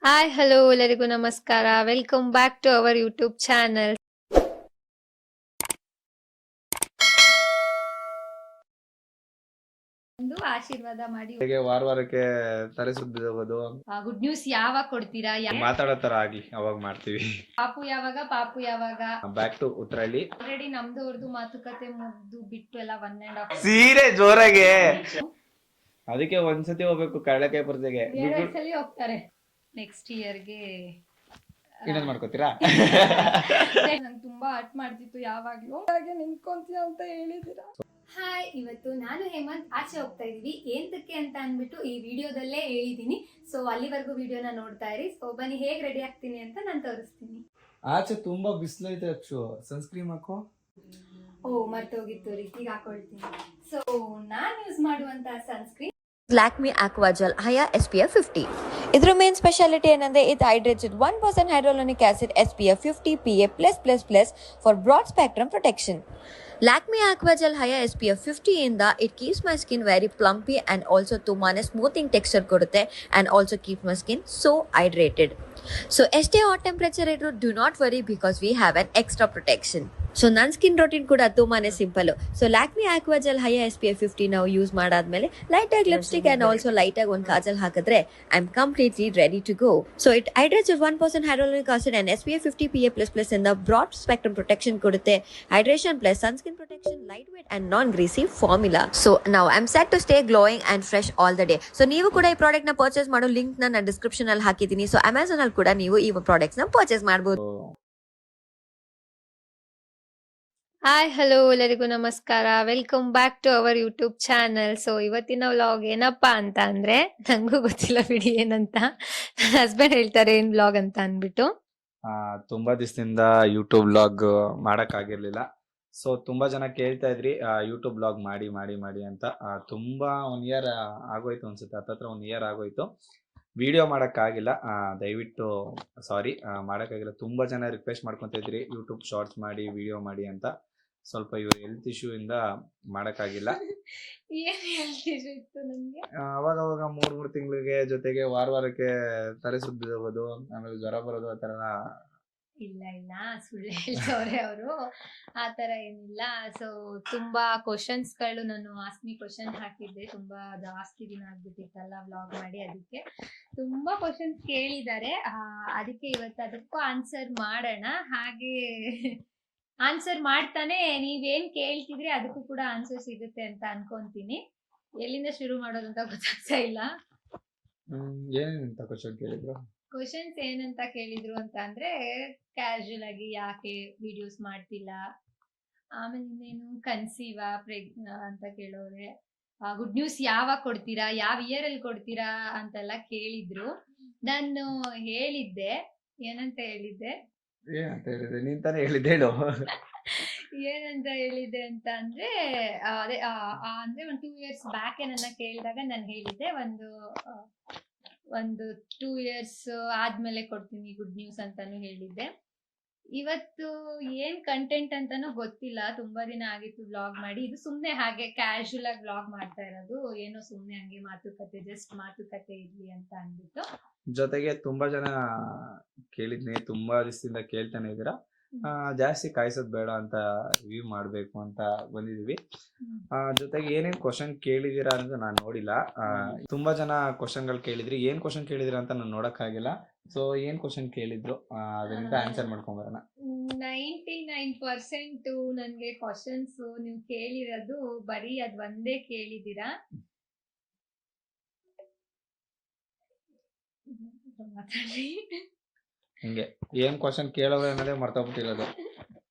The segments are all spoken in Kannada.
ಹಾಯ್ ಹಲೋ ಎಲ್ಲರಿಗೂ ನಮಸ್ಕಾರ. Welcome back to our YouTube channel. ಒಂದು ಆಶೀರ್ವಾದ ಮಾಡಿ. ಹೇಗೆ ವಾರಕ್ಕೆ ತಲೆ ಸುದ್ದಿರೋದು ಗುಡ್ ನ್ಯೂಸ್ ಯಾವಾಗ ಕೊಡ್ತೀರಾ? ಮಾತಾಡೋ ತರ ಆಗ್ಲಿ ಅವಾಗ ಮಾಡ್ತೀವಿ. ಪಾಪು ಯಾವಾಗ ಬ್ಯಾಕ್ ಟು ಉತ್ತರಳ್ಳಿ. ಆಲ್ರೆಡಿ ನಮ್ದು ಅವ್ರದ್ದು ಮಾತುಕತೆ ಮುಗ್ದು ಬಿಟ್ಟು ಎಲ್ಲ 1.5 ಸೀರೆ ಜೋರಾಗೆ ಅದಕ್ಕೆ ಒಂದ್ಸತಿ ಹೋಗ್ಬೇಕು ಕಳ್ಳಕಾಯಿ ಪರ್ದೆಗೆ. ಸಲ ಹೋಗ್ತಾರೆ ನೆಕ್ಸ್ಟ್ ಇಯರ್ಗೆ. ಇನ್ನೊಂದ್ ಮಾಡ್ಕೋತೀರಾ? ನಂಗೆ ತುಂಬಾ ಹರ್ಟ್ ಮಾಡ್ತಿತ್ತು ಯಾವಾಗ್ಲೂ ಹಾಗೆ ನಿಂತ್ಕೊಂತೀಯ ಅಂತ ಹೇಳಿದಿರಾ. ಹಾಯ್, ಇವತ್ತು ನಾನು ಹೇಮಂತ್ ಆಚೆ ಹೋಗ್ತಾ ಇದೀವಿ. ಏಂತಕ್ಕೆ ಅಂತ ಅಂದ್ಬಿಟ್ಟು ಈ ವಿಡಿಯೋದಲ್ಲೇ ಹೇಳಿದೀನಿ. ಸೊ ಅಲ್ಲಿವರೆಗೂ ವಿಡಿಯೋನ ನೋಡ್ತಾ ಇರಿ. ಸೊ ಬನ್ನಿ ಹೇಗ್ ರೆಡಿ ಆಗ್ತೀನಿ ಅಂತ ನಾನು ತೋರಿಸ್ತೀನಿ. ಆಚೆ ತುಂಬಾ ಬಿಸಿಲೈತೆ ಅಕ್ಷು, ಸನ್ಸ್ಕ್ರೀನ್ ಹಾಕೋ. ಮರ್ತೋಗಿತ್ತು ರೀ, ಈಗ ಹಾಕೊಳ್ತೀನಿ. ಸೊ ನಾನು ಯೂಸ್ ಮಾಡುವಂತ sunscreen Lakme Aquagel Higher SPF 50. ಇದರ ಮೇನ್ ಸ್ಪೆಷಾಲಿಟಿ ಏನಂದ್ರೆ ಇದು hydrated 1% hyaluronic acid SPF 50 PA+++ for broad spectrum protection. Lakme Aquagel Higher SPF 50 ಇಂದ it keeps my skin very plumpy and also ತುಂಬಾನೇ ಸ್ಮೂತಿಂಗ್ ಟೆಕ್ಸ್ಚರ್ ಕೊಡುತ್ತೆ and also keep my skin so hydrated. So ಎಷ್ಟೇ ಹಾಟ್ ಟೆಂಪರೇಚರ್ ಇದ್ರು do not worry because we have an extra protection. So ನನ್ನ ಸ್ಕಿನ್ ರೊಟೀನ್ ಕೂಡ ತುಂಬಾನೇ simple. So Lakme Aquagel higher SPF 50 ನಾವು ಯೂಸ್ ಮಾಡಾದ್ಮೇಲೆ ಲೈಟ್ ಆಗಿ ಲಿಪ್ಸ್ಟಿಕ್ ಅಂಡ್ ಆಲ್ಸೋ ಲೈಟ್ ಆಗಿ ಒಂದು ಕಾಜಲ್ ಹಾಕಿದ್ರೆ I am completely ready to go. So it hydrates 1% ಹೈಡ್ರೋಲಿಕ್ ಆಸಿಡ್ ಅಂಡ್ SPF 50 PA++ ಇಂದ ಬ್ರಾಡ್ ಸ್ಪೆಕ್ಟ್ರಮ್ ಪ್ರೊಟೆಕ್ಷನ್ ಕೊಡುತ್ತೆ. Hydration plus sunscreen protection, light weight and non greasy formula. So ನಾವು I am set to stay glowing and fresh all the day. So ನೀವು ಕೂಡ ಈ ಪ್ರಾಡಕ್ಟ್ ನ ಪರ್ಚೇಸ್ ಮಾಡೋ ಲಿಂಕ್ ನಾನು ಡಿಸ್ಕ್ರಿಪ್ಷನ್ ಅಲ್ಲಿ ಹಾಕಿದ್ದೀನಿ. ಸೊ ಅಮೆಝಾನ್ ಅಲ್ಲಿ ಕೂಡ ನೀವು ಈ ಪ್ರಾಡಕ್ಟ್ಸ್ ನ ಪರ್ಚೇಸ್ ಮಾಡಬಹುದು. ಹಾಯ್ ಹಲೋ ಎಲ್ಲರಿಗೂ ನಮಸ್ಕಾರ. Welcome back to our YouTube channel. So ಇವತ್ತಿನ ವ್ಲಾಗ್ ಏನಪ್ಪಾ ಅಂತ ಅಂದ್ರೆ, ನಂಗೂ ಗೊತ್ತಿಲ್ಲ ಬಿಡಿ ಏನಂತ. ನನ್ನ ಹಸ್ಬೆಂಡ್ ಹೇಳ್ತಾರೆ ಏನ್ ವ್ಲಾಗ್ ಅಂತ ಅನ್ಬಿಟ್ಟು. ತುಂಬಾ ದಿವಸದಿಂದ ಯೂಟ್ಯೂಬ್ ವ್ಲಾಗ್ ಮಾಡಕ್ ಆಗಿರ್ಲಿಲ್ಲ. ಸೊ ತುಂಬಾ ಜನ ಕೇಳ್ತಾ ಇದ್ರಿ ಯೂಟ್ಯೂಬ್ ವ್ಲಾಗ್ ಮಾಡಿ ಮಾಡಿ ಮಾಡಿ ಅಂತ. ತುಂಬಾ 1 ಇಯರ್ ಆಗೋಯ್ತು ಅನ್ಸುತ್ತೆ, ಹತ್ತತ್ರ 1 ಇಯರ್ ಆಗೋಯ್ತು. ವಿಡಿಯೋ ಮಾಡೋಕ್ಕಾಗಿಲ್ಲ, ದಯವಿಟ್ಟು ಸಾರಿ, ಮಾಡೋಕ್ಕಾಗಿಲ್ಲ. ತುಂಬ ಜನ ರಿಕ್ವೆಸ್ಟ್ ಮಾಡ್ಕೊತಾ ಇದ್ರಿ ಯೂಟ್ಯೂಬ್ ಶಾರ್ಟ್ಸ್ ಮಾಡಿ ವಿಡಿಯೋ ಮಾಡಿ ಅಂತ. ಸ್ವಲ್ಪ ಇವ್ರ ಹೆಲ್ತ್ ಇಶ್ಯೂ ಇಂದ ಮಾಡೋಕ್ಕಾಗಿಲ್ಲ. ಅವಾಗ ಅವಾಗ 3 ತಿಂಗಳಿಗೆ ಜೊತೆಗೆ ವಾರಕ್ಕೆ ತಲೆ ಸುದ್ದಿರೋದು, ಆಮೇಲೆ ಜ್ವರ ಬರೋದು, ಆ ಥರ. ಇಲ್ಲ ಸುಳ್ಳು ಹೇಳ್ತವ್ರೆ ಅವರು, ಆ ತರ ಏನಿಲ್ಲ. ಸೊ ತುಂಬಾ ಕ್ವಶನ್ಸ್ಗಳು ನಾನು ಆಸ್ಮಿ ಕ್ವಶನ್ ಹಾಕಿದ್ದೆ, ತುಂಬಾ ಜಾಸ್ತಿ ದಿನ ಆಗ್ಬಿಟ್ಟಿತ್ತಲ್ಲ ವ್ಲಾಗ್ ಮಾಡಿ, ಅದಕ್ಕೆ ತುಂಬಾ ಕ್ವಶನ್ಸ್ ಕೇಳಿದ್ದಾರೆ. ಅದಕ್ಕೆ ಇವತ್ತು ಅದಕ್ಕೂ ಆನ್ಸರ್ ಮಾಡೋಣ. ಹಾಗೆ ಆನ್ಸರ್ ಮಾಡ್ತಾನೆ ನೀವೇನ್ ಕೇಳ್ತಿದ್ರಿ ಅದಕ್ಕೂ ಕೂಡ ಆನ್ಸರ್ ಸಿಗುತ್ತೆ ಅಂತ ಅನ್ಕೊಂತೀನಿ. ಎಲ್ಲಿಂದ ಶುರು ಮಾಡೋದು ಅಂತ ಗೊತ್ತಾಗ್ತಾ ಇಲ್ಲ. ಏನಂತ ಕ್ವಶನ್ ಕೇಳಿದ್ರು? ಕ್ವಶನ್ಸ್ ಏನಂತ ಕೇಳಿದ್ರು ಅಂತ ಅಂದ್ರೆ, ಕ್ಯಾಶುಯಲ್ ಆಗಿ ಯಾಕೆ ವಿಡಿಯೋಸ್ ಮಾಡ್ತಿಲ್ಲ, ಆಮೇಲೆ ಇನ್ನೇನು ಕನ್ಸೀವ ಅಂತ ಕೇಳೋರೆ, ಗುಡ್ ನ್ಯೂಸ್ ಯಾವಾಗ ಕೊಡ್ತೀರಾ, ಯಾವ ಇಯರ್ ಅಲ್ಲಿ ಕೊಡ್ತೀರಾ ಅಂತೆಲ್ಲ ಕೇಳಿದ್ರು. ನಾನು ಹೇಳಿದ್ದೆ, ಏನಂತ ಹೇಳಿದ್ದೆ ನೀನ್ ತಾನೇ ಹೇಳಿದ್ದೆ, ಹೇಳು. ಏನಂತ ಹೇಳಿದ್ದೆ ಅಂತ ಅಂದ್ರೆ, ಅದೇ ಅಂದ್ರೆ 2 years ಬ್ಯಾಕ್ ನನ್ನ ಕೇಳಿದಾಗ ನಾನು ಹೇಳಿದ್ದೆ ಒಂದು 2 years ಆದ್ಮೇಲೆ ಕೊಡ್ತೀನಿ ಗುಡ್ ನ್ಯೂಸ್ ಅಂತಾನು ಹೇಳಿದ್ದೆ. ಇವತ್ತು ಏನ್ ಕಂಟೆಂಟ್ ಅಂತಾನು ಗೊತ್ತಿಲ್ಲ, ತುಂಬಾ ದಿನ ಆಗಿತ್ತು ವ್ಲಾಗ್ ಮಾಡಿ. ಇದು ಸುಮ್ನೆ ಹಾಗೆ ಕ್ಯಾಶುಯಲ್ ಆಗಿ ವ್ಲಾಗ್ ಮಾಡ್ತಾ ಇರೋದು, ಏನೋ ಸುಮ್ನೆ ಹಂಗೆ ಮಾತುಕತೆ, ಜಸ್ಟ್ ಮಾತುಕತೆ ಇರ್ಲಿ ಅಂತ ಅಂದ್ಬಿಟ್ಟು. ಜೊತೆಗೆ ತುಂಬಾ ಜನ ಕೇಳಿದ್ನಿ, ತುಂಬಾ ದಿವಸದಿಂದ ಕೇಳ್ತಾನೆ ಇದೀರಾ, ಜಾಸ್ತಿ ಕಾಯಿಸೋದ್ ಬೇಡ ಅಂತ ರಿವ್ಯೂ ಮಾಡ್ಬೇಕು ಅಂತ ಬಂದಿದೀವಿ. ಜೊತೆಗೆ ಏನೇನ್ ಕ್ವಶನ್ ಕೇಳಿದೀರಾ ಅಂತ ನಾನು ನೋಡಿಲ್ಲ. ತುಂಬಾ ಜನ ಕ್ವಶನ್ಗಳು ಕೇಳಿದ್ರಿ, ಏನ್ ಕ್ವಶನ್ ಕೇಳಿದಿರ ಅಂತ ನಾನು ನೋಡಕ್ ಆಗಿಲ್ಲ. ಸೊ ಏನ್ ಕ್ವಶನ್ ಕೇಳಿದ್ರು ಅದರಿಂದ ಆನ್ಸರ್ ಮಾಡ್ಕೊಂಬರೋಣ. 99% ನನ್ಗೆ ಕ್ವಶನ್ಸ್ ನೀವು ಕೇಳಿರೋದು ಬರೀ ಅದ್ ಒಂದೇ ಕೇಳಿದೀರಾ. ಹಿಂಗೆ ಏನ್ ಕ್ವಶನ್ ಕೇಳೋರು ಅನ್ನೋದೇ ಮರ್ತೋಗ್ಬಿಟ್ಟಿರೋದು.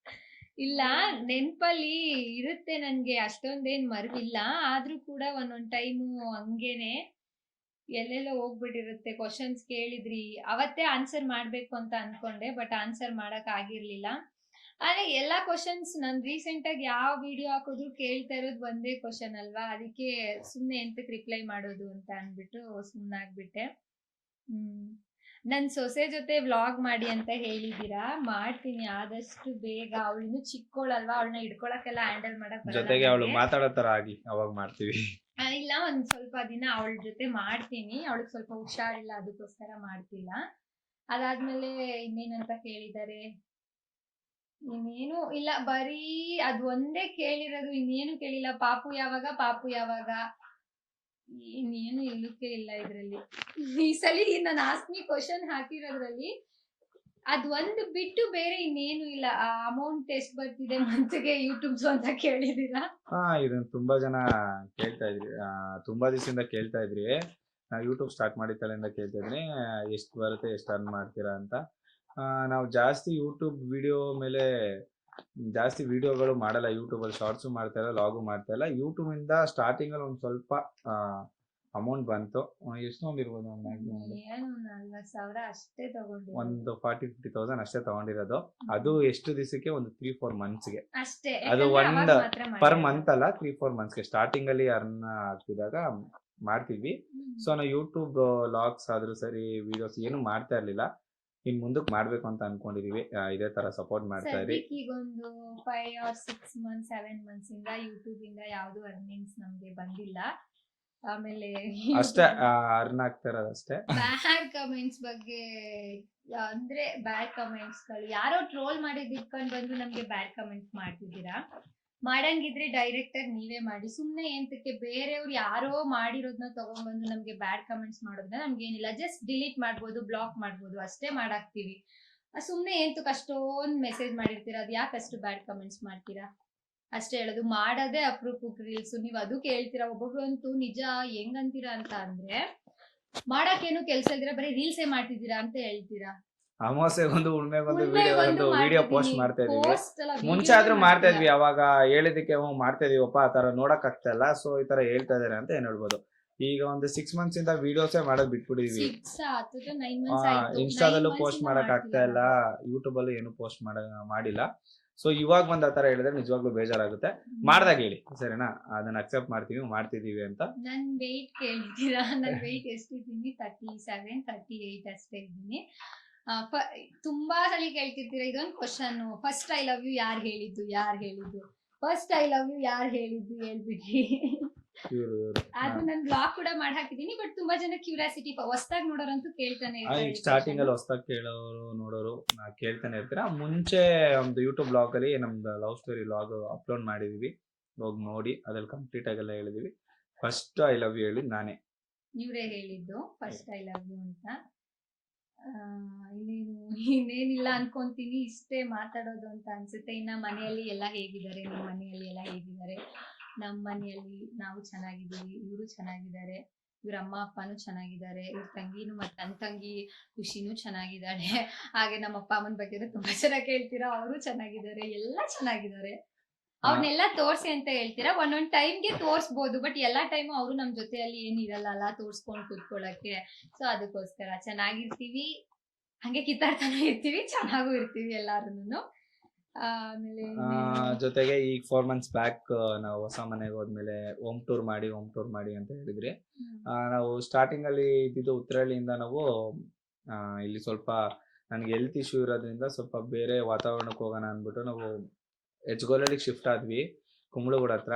ಇಲ್ಲ, ನೆನ್ಪಲ್ಲಿ ಇರುತ್ತೆ ನನ್ಗೆ, ಅಷ್ಟೊಂದೇನ್ ಮರ್ವಿಲ್ಲ. ಆದ್ರೂ ಕೂಡ ಒಂದೊಂದ್ ಟೈಮು ಹಂಗೇನೆ ಎಲ್ಲೆಲ್ಲೋ ಹೋಗ್ಬಿಟ್ಟಿರುತ್ತೆ. ಕ್ವಶನ್ಸ್ ಕೇಳಿದ್ರಿ, ಅವತ್ತೇ ಆನ್ಸರ್ ಮಾಡ್ಬೇಕು ಅಂತ ಅನ್ಕೊಂಡೆ, ಬಟ್ ಆನ್ಸರ್ ಮಾಡಕ್ ಆಗಿರ್ಲಿಲ್ಲ. ಆದ್ರೆ ಎಲ್ಲಾ ಕ್ವಶನ್ಸ್ ನಾನು ರೀಸೆಂಟ್ ಆಗಿ ಯಾವ ವಿಡಿಯೋ ಹಾಕಿದ್ರು ಕೇಳ್ತಾ ಇರೋದು ಒಂದೇ ಕ್ವಶನ್ ಅಲ್ವಾ, ಅದಕ್ಕೆ ಸುಮ್ನೆ ಎಂತಕ್ ರಿಪ್ಲೈ ಮಾಡೋದು ಅಂತ ಅನ್ಬಿಟ್ಟು ಸುಮ್ನಾಗ್ಬಿಟ್ಟೆ. ನನ್ ಸೊಸೆ ಜೊತೆ ವ್ಲಾಗ್ ಮಾಡಿ ಅಂತ ಹೇಳಿದೀರಾ, ಮಾಡ್ತೀನಿ ಆದಷ್ಟು ಬೇಗ. ಅವಳು ಇನ್ನು ಚಿಕ್ಕೋಳಲ್ವಾ, ಅವಳನ್ನ ಹಿಡ್ಕೊಳಕ್ಕೆಲ್ಲ ಹ್ಯಾಂಡಲ್ ಮಾಡಕ್ ಜೊತೆಗೆ ಅವಳು ಮಾತಾಡೋ ತರ ಆಗ್ಲಿ ಅವಾಗ ಮಾಡ್ತೀವಿ. ಇಲ್ಲ, ಒಂದ್ ಸ್ವಲ್ಪ ದಿನ ಅವಳ ಜೊತೆ ಮಾಡ್ತೀನಿ. ಅವಳಿಗೆ ಸ್ವಲ್ಪ ಹುಷಾರಿಲ್ಲ, ಅದಕ್ಕೋಸ್ಕರ ಮಾಡ್ತಿಲ್ಲ. ಅದಾದ್ಮೇಲೆ ಇನ್ನೇನಂತ ಕೇಳಿದ್ದಾರೆ, ಇನ್ನೇನು ಇಲ್ಲ, ಬರೀ ಅದ್ ಒಂದೇ ಕೇಳಿರೋದು, ಇನ್ನೇನು ಕೇಳಿಲ್ಲ. ಪಾಪು ಯಾವಾಗ ಇನ್ನೇನು ಇಲ್ಲಕ್ಕೆ ಇಲ್ಲ ಇದ್ರಲ್ಲಿ. ಈ ಸಲ ನಾನು ಆಸ್ಮಿ ಕ್ವಶನ್ ಹಾಕಿರೋದ್ರಲ್ಲಿ ಅದ್ ಒಂದು ಬಿಟ್ಟು ಬೇರೆ ಇನ್ನೇನು ಇಲ್ಲ. ಅಮೌಂಟ್ ಎಷ್ಟು ಬರ್ತಿದೆ ಮಂತ್ಗೆ ಯೂಟ್ಯೂಬ್ಸ್ ಅಂತ ಕೇಳಿದೀರಾ? ಇದನ್ನ ತುಂಬಾ ಜನ ಕೇಳ್ತಾ ಇದ್ರಿ, ತುಂಬಾ ದಿವಸದಿಂದ ಕೇಳ್ತಾ ಇದ್ರಿ. ಯೂಟ್ಯೂಬ್ ಸ್ಟಾರ್ಟ್ ಮಾಡಿದ್ದಲ್ಲಿಂದ ಕೇಳ್ತಾ ಇದ್ರಿ ಎಷ್ಟು ಬರುತ್ತೆ, ಎಷ್ಟು ಅರ್ನ್ ಮಾಡ್ತೀರಾ ಅಂತ. ನಾವು ಜಾಸ್ತಿ ಯೂಟ್ಯೂಬ್ ವಿಡಿಯೋ ಮೇಲೆ ಜಾಸ್ತಿ ವಿಡಿಯೋಗಳು ಮಾಡಲ್ಲ. ಯೂಟ್ಯೂಬಲ್ಲಿ ಶಾರ್ಟ್ಸು ಮಾಡ್ತಾ ಇಲ್ಲ, ಲಾಗು ಮಾಡ್ತಾ ಇಲ್ಲ. ಯೂಟ್ಯೂಬಿಂದ ಸ್ಟಾರ್ಟಿಂಗಲ್ಲಿ ಒಂದು ಸ್ವಲ್ಪ ಅಮೌಂಟ್ ಬಂತು. ಎಷ್ಟು ತಗೊಂಡಿರ್ಬೋದು ಏನು 40,000 ಅಷ್ಟೇ ತಗೊಂಡಿರೋದು. ಒಂದು 40,000-50,000 ಅಷ್ಟೇ ತಗೊಂಡಿರೋದು. ಅದು ಎಷ್ಟು ದಿವಸಕ್ಕೆ, ಒಂದು 3-4 ಮಂತ್ಸ್ಗೆ ಅಷ್ಟೇ. ಅದು ಯಾಕಂದ್ರೆ ಅವಾಗ ಒಂದು ಮಾತ್ರ ಪರ್ ಮಾಡಿರೋದು. ಮಂತ್ ಅಲ್ಲ, 3-4 ಮಂತ್ಸ್ಗೆ ಸ್ಟಾರ್ಟಿಂಗ್ ಅಲ್ಲಿ ಅರ್ನ್ ಆಗ್ತಿದಾಗ ಮಾಡ್ತಿದ್ವಿ. ಸೊ ನಾವು ಯೂಟ್ಯೂಬ್ ಲಾಗ್ಸ್ ಆದ್ರೂ ಸರಿ, ವಿಡಿಯೋಸ್ ಏನು ಮಾಡ್ತಾ ಇರ್ಲಿಲ್ಲ. ಇನ್ ಮುಂದಕ್ಕೆ ಮಾಡ್ಬೇಕು ಅಂತ ಅನ್ಕೊಂಡಿದೀವಿ. ಇದೇ ತರ ಸಪೋರ್ಟ್ ಮಾಡ್ತಾ ಇರಿ. ಸದ್ಯಕ್ಕೆ ಈಗೊಂದು 5 or 6 months 7 months ಇಂದ ಯೂಟ್ಯೂಬ್ ಇಂದ ಯಾವ್ದು ಅರ್ನಿಂಗ್ಸ್ ನಮ್ಗೆ ಬಂದಿಲ್ಲ. ಆಮೇಲೆ ಅಷ್ಟೇ ಅರ್ನ್ ಆಗ್ತಾ ಇರೋದು ಅಷ್ಟೇ. ಬ್ಯಾಡ್ ಕಮೆಂಟ್ಸ್ ಬಗ್ಗೆ, ಅಂದ್ರೆ ಬ್ಯಾಡ್ ಕಮೆಂಟ್ಸ್ ಗಳು ಯಾರೋ ಟ್ರೋಲ್ ಮಾಡಿದ್ ಇಟ್ಕೊಂಡ್ ಬಂದು ನಮ್ಗೆ ಬ್ಯಾಡ್ ಕಮೆಂಟ್ಸ್ ಮಾಡ್ತಿದ್ದೀರಾ. ಮಾಡಂಗಿದ್ರೆ ಡೈರೆಕ್ಟ್ ಆಗಿ ನೀವೇ ಮಾಡಿ. ಸುಮ್ನೆ ಎಂತಕ್ಕೆ ಬೇರೆಯವ್ರು ಯಾರೋ ಮಾಡಿರೋದನ್ನ ತಗೊಂಡ್ಬಂದು ನಮ್ಗೆ ಬ್ಯಾಡ್ ಕಮೆಂಟ್ಸ್ ಮಾಡೋದ್ರೆ ನಮ್ಗೇನಿಲ್ಲ. ಜಸ್ಟ್ ಡಿಲೀಟ್ ಮಾಡ್ಬೋದು, ಬ್ಲಾಕ್ ಮಾಡ್ಬೋದು, ಅಷ್ಟೇ ಮಾಡಾಕ್ತಿವಿ. ಸುಮ್ನೆ ಎಂತಕ್ಕೆ ಅಷ್ಟೊಂದ್ ಮೆಸೇಜ್ ಮಾಡಿರ್ತೀರಾ, ಅದ್ ಯಾಕೆ ಅಷ್ಟು ಬ್ಯಾಡ್ ಕಮೆಂಟ್ಸ್ ಮಾಡ್ತೀರಾ ಅಷ್ಟೇ ಹೇಳೋದು. ಮಾಡೋದೇ ಅಪ್ರೂಪಕ್ಕೆ ರೀಲ್ಸ್, ನೀವ್ ಅದು ಕೇಳ್ತೀರಾ. ಒಬ್ಬೊಬ್ರು ಅಂತೂ ನಿಜ ಹೆಂಗಂತೀರಾ ಅಂತ ಅಂದ್ರೆ, ಮಾಡಕ್ಕೇನು ಕೆಲ್ಸ ಇಲ್ದಿರಾ ಬರೀ ರೀಲ್ಸೇ ಮಾಡ್ತಿದ್ದೀರಾ ಅಂತ ಹೇಳ್ತೀರಾ. ಅಮಾವಾಸ್ಯೆಗೊಂದು ಉಣ್ಮೆಗೊಂದು ಉಣ್ಮೆಗೊಂದು ವಿಡಿಯೋ ಪೋಸ್ಟ್ ಮಾಡ್ತಾ ಇದೀವಿ. ಮುಂಚೆ ಆದ್ರೂ ಮಾಡ್ತಾ ಇದ್ವಿ, ಅವಾಗ ಹೇಳಿದಕ್ಕೆ ಮಾಡ್ತಾ ಇದೀವಪ್ಪ, ಆ ತರ ನೋಡಕ್ ಆಗ್ತಾ ಇಲ್ಲ, ಸೊ ಈ ತರ ಹೇಳ್ತಾ ಇದಾರೆ ಅಂತ ಏನ್ ಹೇಳ್ಬೋದು. ಈಗ ಒಂದು 6 months ಇಂದ ವಿಡಿಯೋಸೇ ಮಾಡೋದ್ ಬಿಟ್ಬಿಟ್ಟಿದೀವಿ. 9 months ಆಯ್ತು. ಇನ್ಸ್ಟಾದಲ್ಲೂ 9 ಪೋಸ್ಟ್ months ಮಾಡಕ್ ಆಗ್ತಾ ಇಲ್ಲ, ಯೂಟ್ಯೂಬ್ ಅಲ್ಲೂ ಏನು ಪೋಸ್ಟ್ ಮಾಡಿಲ್ಲ. ಸೊ ಇವಾಗ ಬಂದ್ ಆತರ ಹೇಳಿದ್ರೆ ನಿಜವಾಗ್ಲೂ ಬೇಜಾರಾಗುತ್ತೆ. ಮಾಡ್ದಾಗ ಹೇಳಿ ಸರಿನಾ, ಅದನ್ನ ಅಕ್ಸೆಪ್ಟ್ ಮಾಡ್ತಿದೀವಿ ಅಂತ. ನನ್ ವೆಯ್ಟ್ ಕೇಳ್ತೀರಾ? ನನ್ ವೆಯ್ಟ್ ಎಷ್ಟಿದ್ದೀನಿ? 37, 38 ಅಷ್ಟೇ ಇದ್ದೀನಿ. ತುಂಬಾ ಸಲ ಕೇಳ್ತಿರ್ತೀರಾ ಇದೊಂದು question, first I love you ಯಾರು ಹೇಳಿದ್ದು ಫಸ್ಟ್ ಐ ಲವ್ ಯು ಯಾರು ಹೇಳಿದ್ದು ಹೇಳ್ಬಿಡಿ. ಅದು ನಾನು ಬ್ಲಾಗ್ ಕೂಡ ಮಾಡಿ ಹಾಕಿದೀನಿ. ಬಟ್ ತುಂಬಾ ಜನ ಕ್ಯೂರಿಯಾಸಿಟಿ, ಹೊಸದಾಗಿ ನೋಡೋರಂತೂ ಕೇಳ್ತಾನೆ ಇರ್ತಾರೆ. ಸ್ಟಾರ್ಟಿಂಗ್ ಅಲ್ಲಿ ಹೊಸದಾಗಿ ನೋಡೋರು ಕೇಳ್ತಾನೆ ಇರ್ತೀರಾ. ಮುಂಚೆ ಒಂದು ಯೂಟ್ಯೂಬ್ ಬ್ಲಾಗ್ ಅಲ್ಲಿ ನಮ್ದು ಲವ್ ಸ್ಟೋರಿ ಬ್ಲಾಗ್ ಅಪ್ಲೋಡ್ ಮಾಡಿದೀವಿ, ಹೋಗಿ ನೋಡಿ. ಅದ್ರಲ್ಲಿ ಕಂಪ್ಲೀಟ್ ಆಗೆಲ್ಲ ಹೇಳಿದೀವಿ. ಫಸ್ಟ್ ಐ ಲವ್ ಯು ಹೇಳಿದ್ ನಾನೇ, ಇವ್ರೇ ಹೇಳಿದ್ದು ಫಸ್ಟ್ ಐ ಲವ್ ಯು ಅಂತ. ಇನ್ನೇನಿಲ್ಲ ಅನ್ಕೊಂತೀನಿ. ಇಷ್ಟೇ ಮಾತಾಡೋದು ಅಂತ ಅನ್ಸುತ್ತೆ. ಇನ್ನ ಮನೆಯಲ್ಲಿ ಎಲ್ಲ ಹೇಗಿದ್ದಾರೆ? ನಿಮ್ಮ ಮನೆಯಲ್ಲಿ ಎಲ್ಲ ಹೇಗಿದ್ದಾರೆ? ನಮ್ಮ ಮನೆಯಲ್ಲಿ ನಾವು ಚೆನ್ನಾಗಿದ್ದೀವಿ, ಇವರು ಚೆನ್ನಾಗಿದ್ದಾರೆ, ಇವ್ರ ಅಮ್ಮ ಅಪ್ಪನೂ ಚೆನ್ನಾಗಿದ್ದಾರೆ, ಇವ್ರ ತಂಗಿನೂ ಮತ್ತೆ ನನ್ನ ತಂಗಿ ಖುಷಿನೂ ಚೆನ್ನಾಗಿದ್ದಾಳೆ. ಹಾಗೆ ನಮ್ಮ ಅಪ್ಪ ಅಮ್ಮನ ಬಗ್ಗೆ ತುಂಬಾ ಚೆನ್ನಾಗಿ ಕೇಳ್ತೀರಾ, ಅವರು ಚೆನ್ನಾಗಿದ್ದಾರೆ, ಎಲ್ಲ ಚೆನ್ನಾಗಿದ್ದಾರೆ. ಅವ್ರನ್ನೆಲ್ಲ ತೋರ್ಸಿ ಅಂತ ಹೇಳ್ತೀರಾ. ಒಂದೊಂದ್ ಟೈಮ್ಗೆ ತೋರ್ಸ್ಬೋದು, ಬಟ್ ಎಲ್ಲಾ ಟೈಮು ಅವರು ನಮ್ ಜೊತೆಯಲ್ಲಿ ಏನಿರಲ್ಲ ಅಲ್ಲ ತೋರ್ಸ್ಕೊಂಡ್ ಕೂತ್ಕೊಳ್ಳಕ್ಕೆ. ಸೊ ಅದಕ್ಕೋಸ್ಕರ ಚೆನ್ನಾಗಿರ್ತೀವಿ, ಹಂಗೆ ಕಿತ್ತಾಡ್ತಾನೆ ಇರ್ತೀವಿ, ಚೆನ್ನಾಗೂ ಇರ್ತೀವಿ ಎಲ್ಲಾರುನು. ಆಮೇಲೆ ಜೊತೆಗೆ ಈಗ 4 months ಬ್ಯಾಕ್ ನಾವು ಹೊಸ ಮನೆಗೆ ಹೋದ್ಮೇಲೆ ಹೋಮ್ ಟೂರ್ ಮಾಡಿ ಅಂತ ಹೇಳಿದ್ರಿ. ನಾವು ಸ್ಟಾರ್ಟಿಂಗ್ ಅಲ್ಲಿ ಇದ್ದಿದ್ದು ಉತ್ತರಹಳ್ಳಿಯಿಂದ ನಾವು ಇಲ್ಲಿ ಸ್ವಲ್ಪ ನನಗೆ ಹೆಲ್ತ್ ಇಶ್ಯೂ ಇರೋದ್ರಿಂದ ಸ್ವಲ್ಪ ಬೇರೆ ವಾತಾವರಣಕ್ಕೆ ಹೋಗೋಣ ಅಂದ್ಬಿಟ್ಟು ನಾವು ಹೆಚ್ಗೋಲಳಿಗೆ ಶಿಫ್ಟ್ ಆದ್ವಿ, ಕುಂಬಳಗೂಡ ಹತ್ರ.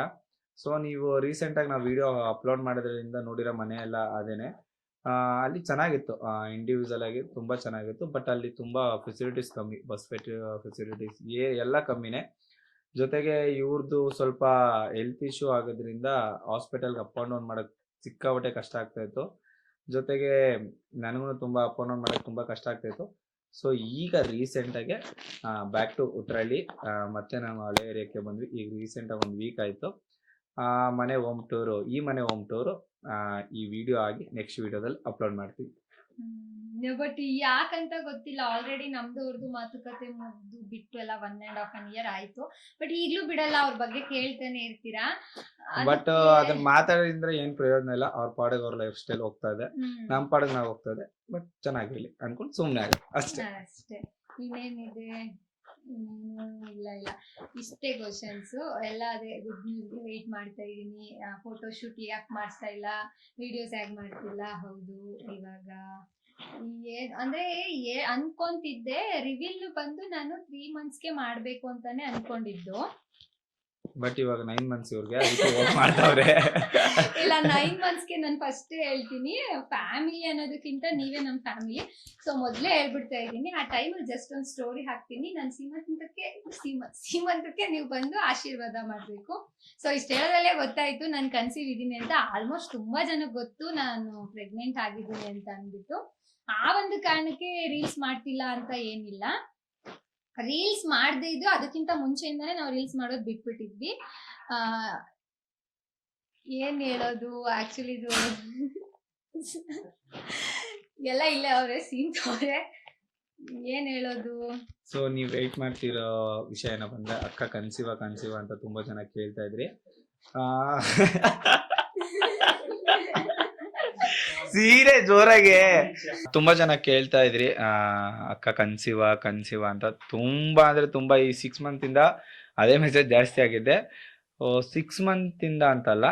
ಸೊ ನೀವು ರೀಸೆಂಟಾಗಿ ನಾವು ವಿಡಿಯೋ ಅಪ್ಲೋಡ್ ಮಾಡೋದ್ರಿಂದ ನೋಡಿರೋ ಮನೆ ಎಲ್ಲ ಅದೇನೆ. ಅಲ್ಲಿ ಚೆನ್ನಾಗಿತ್ತು, ಇಂಡಿವಿಜುವಲ್ ಆಗಿ ತುಂಬ ಚೆನ್ನಾಗಿತ್ತು. ಬಟ್ ಅಲ್ಲಿ ತುಂಬ ಫೆಸಿಲಿಟೀಸ್ ಕಮ್ಮಿ, ಬಸ್ ಫೆಸಿಲಿಟೀಸ್ ಎಲ್ಲ ಕಮ್ಮಿನೇ. ಜೊತೆಗೆ ಇವ್ರದ್ದು ಸ್ವಲ್ಪ ಹೆಲ್ತ್ ಇಶ್ಯೂ ಆಗೋದ್ರಿಂದ ಹಾಸ್ಪಿಟಲ್ಗೆ ಅಪ್ ಆ್ಯಂಡ್ ಡೌನ್ ಮಾಡೋಕ್ಕೆ ಸಿಕ್ಕಾಪಟ್ಟೆ ಕಷ್ಟ ಆಗ್ತಾಯಿತ್ತು. ಜೊತೆಗೆ ನನಗೂ ತುಂಬ ಅಪ್ ಆ್ಯಂಡ್ ಡೌನ್ ಮಾಡೋಕ್ಕೆ ತುಂಬ ಕಷ್ಟ ಆಗ್ತಾಯಿತ್ತು. ಸೊ ಈಗ ರೀಸೆಂಟಾಗೆ ಬ್ಯಾಕ್ ಟು ಉತ್ತರಹಳ್ಳಿ, ಮತ್ತೆ ನಾವು ಹಳೆ ಏರಿಯಾಕ್ಕೆ ಬಂದ್ವಿ. ಈಗ ರೀಸೆಂಟಾಗಿ 1 week ಆಯಿತು. ಮನೆ ಹೋಮ್ ಟೂರು, ಈ ಮನೆ ಹೋಮ್ ಟೂರು ಈ ವಿಡಿಯೋ ಆಗಿ ನೆಕ್ಸ್ಟ್ ವಿಡಿಯೋದಲ್ಲಿ ಅಪ್ಲೋಡ್ ಮಾಡ್ತೀವಿ. ಬಟ್ ಯಾಕಂತ ಗೊತ್ತಿಲ್ಲ, ಆಲ್ರೆಡಿ ನಮ್ದು ಅವ್ರದ್ದು ಮಾತುಕತೆ ಮುಗ್ದು ಬಿಟ್ಟು ಎಲ್ಲ 1.5 year ಆಯ್ತು. ಬಟ್ ಈಗ್ಲೂ ಬಿಡಲ್ಲ, ಅವ್ರ ಬಗ್ಗೆ ಕೇಳ್ತಾನೆ ಇರ್ತೀರಾ. ಬಟ್ ಅದನ್ನ ಮಾತಾಡಿದ್ರೆ ಏನ್ ಪ್ರಯೋಜನ ಇಲ್ಲ. ಅವ್ರ ಪಾಡಿಗೆ ಅವ್ರ ಲೈಫ್ ಸ್ಟೈಲ್ ಹೋಗ್ತಾ ಇದೆ, ನಮ್ ಪಾಡಿಗೆ ನಾವು ಹೋಗ್ತಾ ಇದೆ. ಬಟ್ ಚೆನ್ನಾಗಿರ್ಲಿ ಅನ್ಕೊಂಡು ಸುಮ್ನೆ ಆಗ ಅಷ್ಟೇ. ಇನ್ನೇನಿದೆ? ಇಲ್ಲ ಇಷ್ಟೇ ಕ್ವಶನ್ಸ್ ಎಲ್ಲ. ಅದೇ ಗುಡ್ ನ್ಯೂಸ್ಗೆ ವೇಟ್ ಮಾಡ್ತಾ ಇದೀನಿ. ಫೋಟೋ ಶೂಟ್ ಯಾಕೆ ಮಾಡಿಸ್ತಾ ಇಲ್ಲ, ವಿಡಿಯೋಸ್ ಯಾಕೆ ಮಾಡ್ತಿಲ್ಲ? ಹೌದು, ಇವಾಗ ಅಂದ್ರೆ ಅನ್ಕೊಂತಿದ್ದೆ ರಿವೀಲ್ ಬಂದು ನಾನು 3 monthsಗೆ ಮಾಡ್ಬೇಕು ಅಂತಾನೆ ಅನ್ಕೊಂಡಿದ್ದು. ಬಟ್ ಇವಾಗ 9 months ಇವ್ರಿಗೆ ಅದಕ್ಕೆ ಹೋಗಿ ಮಾಡ್ತಾವ್ರೆ. ಇಲ್ಲ 9 monthsಗೆ ನಾನು ಫಸ್ಟ್ ಹೇಳ್ತೀನಿ, ಫ್ಯಾಮಿಲಿ ಅನ್ನೋದಕ್ಕಿಂತ ನೀವೇ ನಮ್ಮ ಫ್ಯಾಮಿಲಿ. ಸೊ ಮೊದಲೇ ಹೇಳ್ಬಿಡ್ತಾ ಇದ್ದೀನಿ, ಆ ಟೈಮಲ್ಲಿ ಜಸ್ಟ್ ಒಂದು ಸ್ಟೋರಿ ಹಾಕ್ತೀನಿ, ನಾನು ಸೀಮಂತಕ್ಕೆ ನೀವು ಬಂದು ಆಶೀರ್ವಾದ ಮಾಡಬೇಕು. ಸೊ ಇಷ್ಟು ಹೇಳೋದಲ್ಲೇ ಗೊತ್ತಾಯ್ತು ನಾನು ಕನ್ಸೀವ್ ಇದ್ದೀನಿ ಅಂತ. ಆಲ್ಮೋಸ್ಟ್ ತುಂಬಾ ಜನಕ್ಕೆ ಗೊತ್ತು ನಾನು ಪ್ರೆಗ್ನೆಂಟ್ ಆಗಿದ್ದೀನಿ ಅಂತ ಅಂದ್ಬಿಟ್ಟು. ಆ ಒಂದು ಕಾರಣಕ್ಕೆ ರೀಲ್ಸ್ ಮಾಡ್ತಿಲ್ಲ ಅಂತ ಏನಿಲ್ಲ, ರೀಲ್ಸ್ ಮಾಡದೇ ಇದ್ದು ಅದಕ್ಕಿಂತ ಮುಂಚೆಯಿಂದಾನೇ ನಾವು ರೀಲ್ಸ್ ಮಾಡೋದು ಬಿಟ್ಬಿಟ್ಟಿದ್ವಿ. ಏನ್ ಹೇಳೋದು ಆಕ್ಚುಲಿ ಇದು ಎಲ್ಲ ಇಲ್ಲೇ ಅವ್ರೆ ಸೀನ್ತವ್ರೆ, ಏನ್ ಹೇಳೋದು. ಸೊ ನೀವ್ ವೆಯ್ಟ್ ಮಾಡ್ತಿರೋ ವಿಷಯ ಏನಪ್ಪ ಅಂದ್ರೆ ಅಕ್ಕ ಕನ್ಸೀವ ಅಂತ ತುಂಬಾ ಜನ ಕೇಳ್ತಾ ಇದ್ರಿ. ಸೀರೆ ಜೋರಾಗೆ ತುಂಬಾ ಜನ ಕೇಳ್ತಾ ಇದ್ರಿ ಅಕ್ಕ ಕನ್ಸೀವ ಅಂತ ತುಂಬಾ ಅಂದ್ರೆ ತುಂಬಾ. ಈ 6 month ಇಂದ ಅದೇ ಮೆಸೇಜ್ ಜಾಸ್ತಿ ಆಗಿದೆ. 6 month ಇಂದ ಅಂತಲ್ಲ,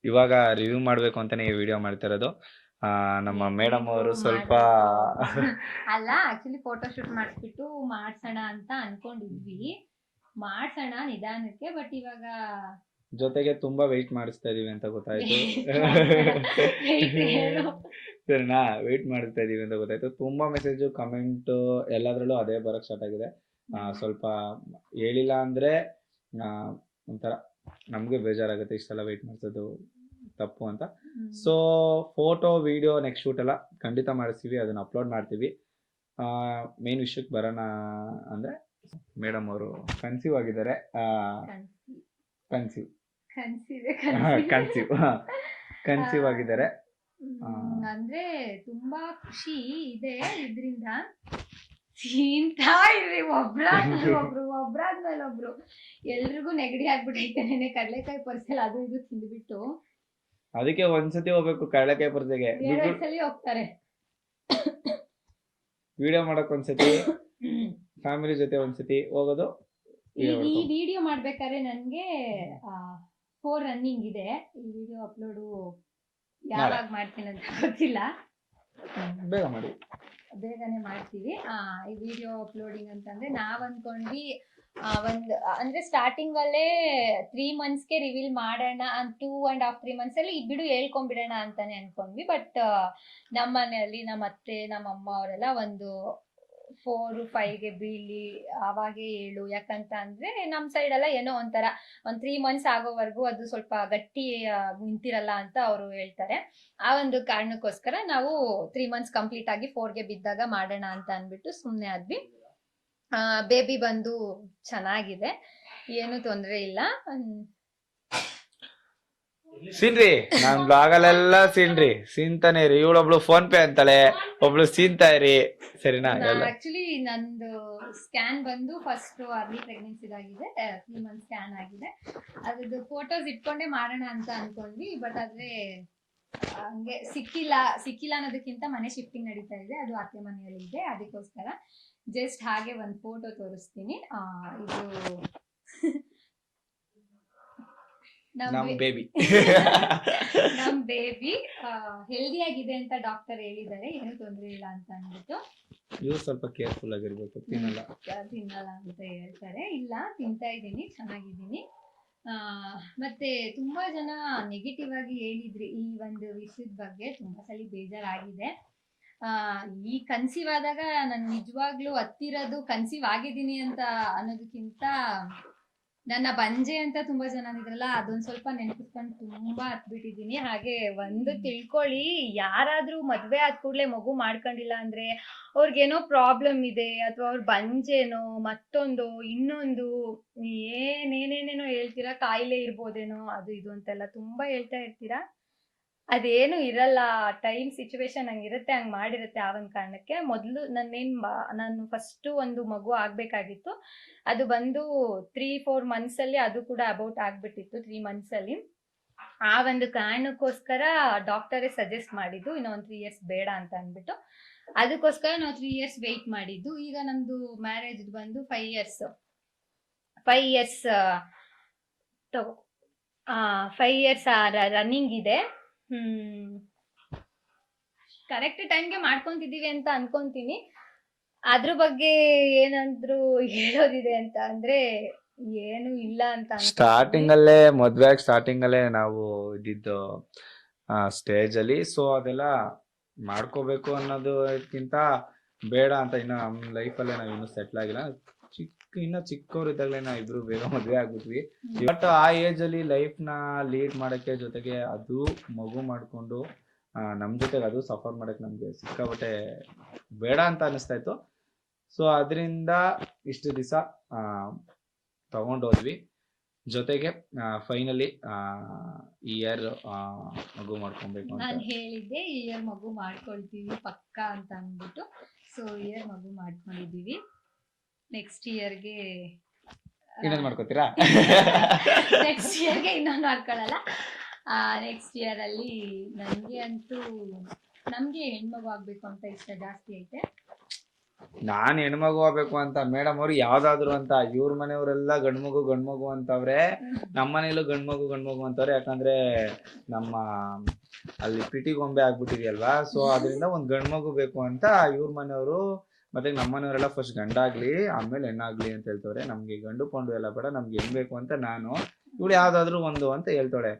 ಇವಾಗ ರಿವ್ಯೂ ಮಾಡ್ಬೇಕು ಅಂತಾನೆ ಈ ವಿಡಿಯೋ ಮಾಡ್ತಾ ಇರೋದು. ನಮ್ಮ ಮೇಡಮ್ ಅವರು ಸ್ವಲ್ಪ ಅಲ್ಲ ಆಕ್ಚುಲಿ ಫೋಟೋ ಶೂಟ್ ಮಾಡಿಸ್ಬಿಟ್ಟು ಮಾಡ್ಸೋಣ ಅಂತ ಅನ್ಕೊಂಡಿದ್ವಿ, ಮಾಡ್ಸೋಣ ನಿಧಾನಕ್ಕೆ. ಬಟ್ ಇವಾಗ ಜೊತೆಗೆ ತುಂಬಾ ವೆಯ್ಟ್ ಮಾಡಿಸ್ತಾ ಇದೀವಿ ಅಂತ ಗೊತ್ತಾಯ್ತು. ಸರಿನಾ, ವೆಯ್ಟ್ ಮಾಡಿಸ್ತಾ ಇದೀವಿ ಅಂತ ಗೊತ್ತಾಯ್ತು. ತುಂಬಾ ಮೆಸೇಜ್ ಕಮೆಂಟ್ ಎಲ್ಲದ್ರಲ್ಲೂ ಅದೇ ಬರಕ್ ಸ್ಟಾರ್ಟ್ ಆಗಿದೆ. ಸ್ವಲ್ಪ ಹೇಳಿಲ್ಲ ಅಂದ್ರೆ ಒಂಥರ ನಮ್ಗೆ ಬೇಜಾರಾಗುತ್ತೆ, ಇಷ್ಟೆಲ್ಲ ವೆಯ್ಟ್ ಮಾಡ್ಸೋದು ತಪ್ಪು ಅಂತ. So photo video next shoot ಎಲ್ಲ ಖಂಡಿತ ಮಾಡಿಸ್ತೀವಿ, ಅದನ್ನ ಅಪ್ಲೋಡ್ ಮಾಡ್ತೀವಿ. ಮೇನ್ ವಿಷಯಕ್ಕೆ ಬರೋಣ ಅಂದ್ರೆ ಮೇಡಮ್ ಅವರು ಕನ್ಸೀವ್ ಆಗಿದ್ದಾರೆ. ಕನ್ಸೀವ್ ಆಗಿದ್ದಾರೆ. ಅಂದ್ರೆ ತುಂಬಾ ಖುಷಿ ಇದೆ ಇದ್ರಿಂದ. ತಿಂತಾ ಇರ್ರಿ ಒಬ್ರಾದ್ಮೇಲೆ ಒಬ್ರು, ಎಲ್ರಿಗೂ ನೆಗಡಿ ಆಗ್ಬಿಟ್ಟೈತೆ. ನೆನೆ ಕಡಲೆಕಾಯಿ ಪರಿಸಲ್ ಅದು ಇದು ತಿಂದ್ಬಿಟ್ಟು, ಅದಕ್ಕೆ ಒಂದ್ಸತಿ ಹೋಗ್ಬೇಕು ಕಡಲೆಕಾಯಿ ಪರಿಸೆಗೆ. ಹೋಗ್ತಾರೆ ವಿಡಿಯೋ ಮಾಡಕ್ ಒಂದ್ಸತಿ, ಫ್ಯಾಮಿಲಿ ಜೊತೆ ಒಂದ್ಸತಿ ಹೋಗೋದು. ಈ ವಿಡಿಯೋ ಮಾಡ್ಬೇಕಾದ್ರೆ ನನ್ಗೆ 4 ರನ್ನಿಂಗ್ ಇದೆ. ಈ ವಿಡಿಯೋ ಅಪ್ಲೋಡು ಯಾವಾಗ ಮಾಡ್ತೀನಿ ಅಂತ ಗೊತ್ತಿಲ್ಲ, ಬೇಗನೆ ಮಾಡ್ತೀವಿ. ಈ ವಿಡಿಯೋ ಅಪ್ಲೋಡಿಂಗ್ ಅಂತಂದ್ರೆ ನಾವ್ ಅನ್ಕೊಂಡ್ವಿ ಅಂದ್ರೆ ಸ್ಟಾರ್ಟಿಂಗ್ ಅಲ್ಲೇ 3 monthsಗೆ ರಿವೀಲ್ ಮಾಡೋಣ, 2.5-3 months ಅಲ್ಲಿ ಬಿಡು ಹೇಳ್ಕೊಂಡ್ಬಿಡೋಣ ಅಂತಾನೆ ಅನ್ಕೊಂಡ್ವಿ. ಬಟ್ ನಮ್ಮ ಮನೆಯಲ್ಲಿ ನಮ್ಮ ಅತ್ತೆ ನಮ್ಮ ಅಮ್ಮ ಅವರೆಲ್ಲ ಒಂದು 4-5ಗೆ ಬೀಳಿ ಅವಾಗೆ ಹೇಳು, ಯಾಕಂತ ಅಂದ್ರೆ ನಮ್ ಸೈಡ್ ಎಲ್ಲ ಏನೋ ಒಂಥರ 3 months ಆಗೋವರೆಗೂ ಅದು ಸ್ವಲ್ಪ ಗಟ್ಟಿ ನಿಂತಿರಲ್ಲ ಅಂತ ಅವರು ಹೇಳ್ತಾರೆ. ಆ ಒಂದು ಕಾರಣಕ್ಕೋಸ್ಕರ ನಾವು 3 months ಕಂಪ್ಲೀಟ್ ಆಗಿ 4ಗೆ ಬಿದ್ದಾಗ ಮಾಡೋಣ ಅಂತ ಅನ್ಬಿಟ್ಟು ಸುಮ್ನೆ ಆದ್ವಿ. ಬೇಬಿ ಬಂದು ಚೆನ್ನಾಗಿದೆ, ಏನು ತೊಂದ್ರೆ ಇಲ್ಲ. ಸೀನ್ರಿ ನಾನ್ ಬ್ಲಾಗಲ್ಲೆಲ್ಲ ಸೀನ್ತಾನೆ ಇರಿ. ಇವಳೊಬ್ಳು ಫೋನ್ ಪೇ ಅಂತಾಳೆ, ಒಬ್ಳು ಸೀನ್ತಾ ಇರಿ, ಸರಿನಾ? ಆಕ್ಚುಲಿ ನಂದು ಸ್ಕ್ಯಾನ್ ಬಂದು ಫಸ್ಟ್ ಅರ್ಲಿ ಪ್ರೆಗ್ನೆನ್ಸಿದಾಗಿದೆ, 3 months ಸ್ಕ್ಯಾನ್ ಆಗಿದೆ. ಅದ್ರದ್ದು ಫೋಟೋಸ್ ಇಟ್ಕೊಂಡೇ ಮಾಡೋಣ ಅಂತ ಅನ್ಕೊಂಡ್ವಿ. ಬಟ್ ಆದ್ರೆ ಹಂಗೆ ಸಿಕ್ಕಿಲ್ಲ ಅನ್ನೋದಕ್ಕಿಂತ ಮನೆ ಶಿಫ್ಟಿಂಗ್ ನಡೀತಾ ಇದೆ, ಅದು ಅತ್ತೆ ಮನೆಯಲ್ಲಿ ಇದೆ. ಅದಕ್ಕೋಸ್ಕರ ಜಸ್ಟ್ ಹಾಗೆ ಒಂದು ಫೋಟೋ ತೋರಿಸ್ತೀನಿ. ಇದು ನಮ್ ಬೇಬಿ ಹೆಲ್ದಿ ಆಗಿದೆ ಅಂತ ಡಾಕ್ಟರ್ ಹೇಳಿದ್ದಾರೆ, ಏನು ತೊಂದ್ರೆ ಇಲ್ಲ ಅಂತ ಅಂದ್ಬಿಟ್ಟು. ನೀವು ಸ್ವಲ್ಪ ಕೇರ್ಫುಲ್ ಆಗಿರ್ಬೇಕು, ತಿನ್ನಲ್ಲ ಅಂತ ಹೇಳ್ತಾರೆ. ಇಲ್ಲ ತಿಂತಾ ಇದ್ದೀನಿ, ಚೆನ್ನಾಗಿದ್ದೀನಿ. ಮತ್ತೆ ತುಂಬಾ ಜನ ನೆಗೆಟಿವ್ ಆಗಿ ಹೇಳಿದ್ರಿ ಈ ಒಂದು ವಿಷಯದ ಬಗ್ಗೆ, ತುಂಬಾ ಸಲ ಬೇಜಾರಾಗಿದೆ. ಈ ಕನ್ಸೀವ್ ಆದಾಗ ನಾನು ನಿಜವಾಗ್ಲೂ ಹತ್ತಿರೋದು ಕನ್ಸೀವ್ ಆಗಿದ್ದೀನಿ ಅಂತ ಅನ್ನೋದಕ್ಕಿಂತ ನನ್ನ ಬಂಜೆ ಅಂತ ತುಂಬಾ ಜನ ಇದ್ರಲ್ಲ, ಅದೊಂದ್ ಸ್ವಲ್ಪ ನೆನಪಿಸ್ಕೊಂಡು ತುಂಬಾ ಹತ್ಬಿಟ್ಟಿದೀನಿ. ಹಾಗೆ ಒಂದು ತಿಳ್ಕೊಳ್ಳಿ, ಯಾರಾದ್ರೂ ಮದ್ವೆ ಆದ ಕೂಡ್ಲೆ ಮಗು ಮಾಡ್ಕೊಂಡಿಲ್ಲ ಅಂದ್ರೆ ಅವ್ರಿಗೇನೋ ಪ್ರಾಬ್ಲಮ್ ಇದೆ, ಅಥವಾ ಅವ್ರ ಬಂಜೇನೋ ಮತ್ತೊಂದು ಇನ್ನೊಂದು ಏನೇನೇನೇನೋ ಹೇಳ್ತೀರಾ, ಕಾಯಿಲೆ ಇರ್ಬೋದೇನೋ ಅದು ಇದು ಅಂತೆಲ್ಲ ತುಂಬಾ ಹೇಳ್ತಾ ಇರ್ತೀರಾ. ಅದೇನು ಇರಲ್ಲ, ಟೈಮ್ ಸಿಚುವೇಶನ್ ಹಂಗಿರುತ್ತೆ, ಹಂಗ್ ಮಾಡಿರುತ್ತೆ. ಆ ಒಂದು ಕಾರಣಕ್ಕೆ ಮೊದಲು ನಾನು ಫಸ್ಟ್ ಒಂದು ಮಗು ಆಗ್ಬೇಕಾಗಿತ್ತು, ಅದು ಬಂದು 3-4 months ಅಲ್ಲಿ ಅದು ಕೂಡ ಅಬೌಟ್ ಆಗ್ಬಿಟ್ಟಿತ್ತು 3 months ಅಲ್ಲಿ. ಆ ಒಂದು ಕಾರಣಕ್ಕೋಸ್ಕರ ಡಾಕ್ಟರೇ ಸಜೆಸ್ಟ್ ಮಾಡಿದ್ದು ಇನ್ನೂ ಒಂದು 3 years ಬೇಡ ಅಂತ ಅಂದ್ಬಿಟ್ಟು, ಅದಕ್ಕೋಸ್ಕರ ನಾವು 3 years ವೆಯ್ಟ್ ಮಾಡಿದ್ದು. ಈಗ ನಮ್ದು ಮ್ಯಾರೇಜ್ ಬಂದು 5 years 5 years ರನ್ನಿಂಗ್ ಇದೆ. ಕರೆಕ್ಟ್ ಟೈಮ್ಗೆ ಮಾಡ್ಕೊಂತಿದೀವಿ ಅಂತ ಅನ್ಕೊಂತೀನಿ. ಅದ್ರ ಬಗ್ಗೆ ಏನಂದ್ರು ಹೇಳೋದಿದೆ ಅಂತ ಅಂದ್ರೆ ಏನು ಇಲ್ಲ ಅಂತ ಸ್ಟಾರ್ಟಿಂಗ್ ಅಲ್ಲೇ ಸ್ಟಾರ್ಟಿಂಗ್ ಅಲ್ಲೇ ನಾವು ಇದ್ದಿದ್ದು ಸ್ಟೇಜ್ ಅಲ್ಲಿ. ಸೊ ಅದೆಲ್ಲ ಮಾಡ್ಕೋಬೇಕು ಅನ್ನೋದಕ್ಕಿಂತ ಬೇಡ ಅಂತ, ಇನ್ನು ನಮ್ಮ ಲೈಫಲ್ಲೇ ನಾವು ಇನ್ನೂ ಸೆಟ್ಲ್ ಆಗಿಲ್ಲ. ಇನ್ನು ಚಿಕ್ಕವ್ರು ಇದ್ದಾಗಲೇ ನಾವು ಇಬ್ರು ಬೇಗ ಮದುವೆ ಆಗ್ಬಿಟ್ವಿ. ಬಟ್ ಆ ಏಜ್ ಅಲ್ಲಿ ಲೈಫ್ ನ ಲೀಡ್ ಮಾಡಕ್ಕೆ, ಜೊತೆಗೆ ಅದು ಮಗು ಮಾಡ್ಕೊಂಡು ನಮ್ ಜೊತೆಗೆ ಅದು ಸಫರ್ ಮಾಡಕ್ ನಮ್ಗೆ ಸಿಕ್ಕಾಬಟ್ಟೆ ಬೇಡ ಅಂತ ಅನಿಸ್ತಾ ಇತ್ತು. ಸೊ ಅದರಿಂದ ಇಷ್ಟು ದಿವಸ ತಗೊಂಡೋದ್ವಿ. ಜೊತೆಗೆ ಫೈನಲಿ ಈ ಇಯರ್ ಮಗು ಮಾಡ್ಕೊಬೇಕು ಅಂತ ನಾನು ಹೇಳಿದ್ದೆ, ಈ ಇಯರ್ ಮಗು ಮಾಡ್ಕೊಳ್ತೀವಿ ಪಕ್ಕಾ ಅಂತ ಅಂದ್ಬಿಟ್ಟು. ಸೊ ಇಯರ್ ಮಗು ಮಾಡ್ಕೊಂಡಿದೀವಿ. ನೆಕ್ಸ್ಟ್ ಇಯರ್ಗೆ ಇನ್ನೊಂದು ಮಾಡ್ಕೋತೀರಾ? ನೆಕ್ಸ್ಟ್ ಇಯರ್ಗೆ ಇನ್ನೊಂದು ಮಾಡ್ಕೊಳ್ಳಲ್ಲ. ನೆಕ್ಸ್ಟ್ ಇಯರ್ ಅಲ್ಲಿ ನಮ್ಗೆ ಹೆಣ್ಮಗು ಆಗ್ಬೇಕು ಅಂತ ಇಷ್ಟ ಜಾಸ್ತಿ ಐತೆ. ನಾನ್ ಹೆಣ್ಮಗು ಆಗ್ಬೇಕು ಅಂತ ಮೇಡಮ್ ಅವ್ರು ಯಾವ್ದಾದ್ರು ಅಂತ, ಇವ್ರ ಮನೆಯವರೆಲ್ಲ ಗಂಡ್ಮಗು ಅಂತವ್ರೆ, ನಮ್ಮ ಮನೇಲೂ ಗಂಡ್ಮಗು ಅಂತವ್ರೆ. ಯಾಕಂದ್ರೆ ನಮ್ಮ ಅಲ್ಲಿ ಪಿಟಿ ಗೊಂಬೆ ಆಗ್ಬಿಟ್ಟಿದೆಯಲ್ವಾ, ಸೊ ಅದರಿಂದ ಒಂದ್ ಗಂಡ್ಮಗು ಬೇಕು ಅಂತ ಇವ್ರ ಮನೆಯವರು ಮತ್ತೆ ನಮ್ಮ ಮನೆಯವರೆಲ್ಲ ಫಸ್ಟ್ ಗಂಡಾಗ್ಲಿ ಆಮೇಲೆ ಹೆಣ್ಣಾಗ್ಲಿ ಅಂತ ಹೇಳ್ತವ್ರೆ. ನಮ್ಗೆ ಗಂಡು ಕೊಂಡು ಎಲ್ಲ ಬೇಡ, ನಮ್ಗೆ ಹೆಣ್ ಬೇಕು ಅಂತ ನಾನು, ಇವಳು ಯಾವ್ದಾದ್ರು ಒಂದು ಅಂತ ಹೇಳ್ತಾಳೆ.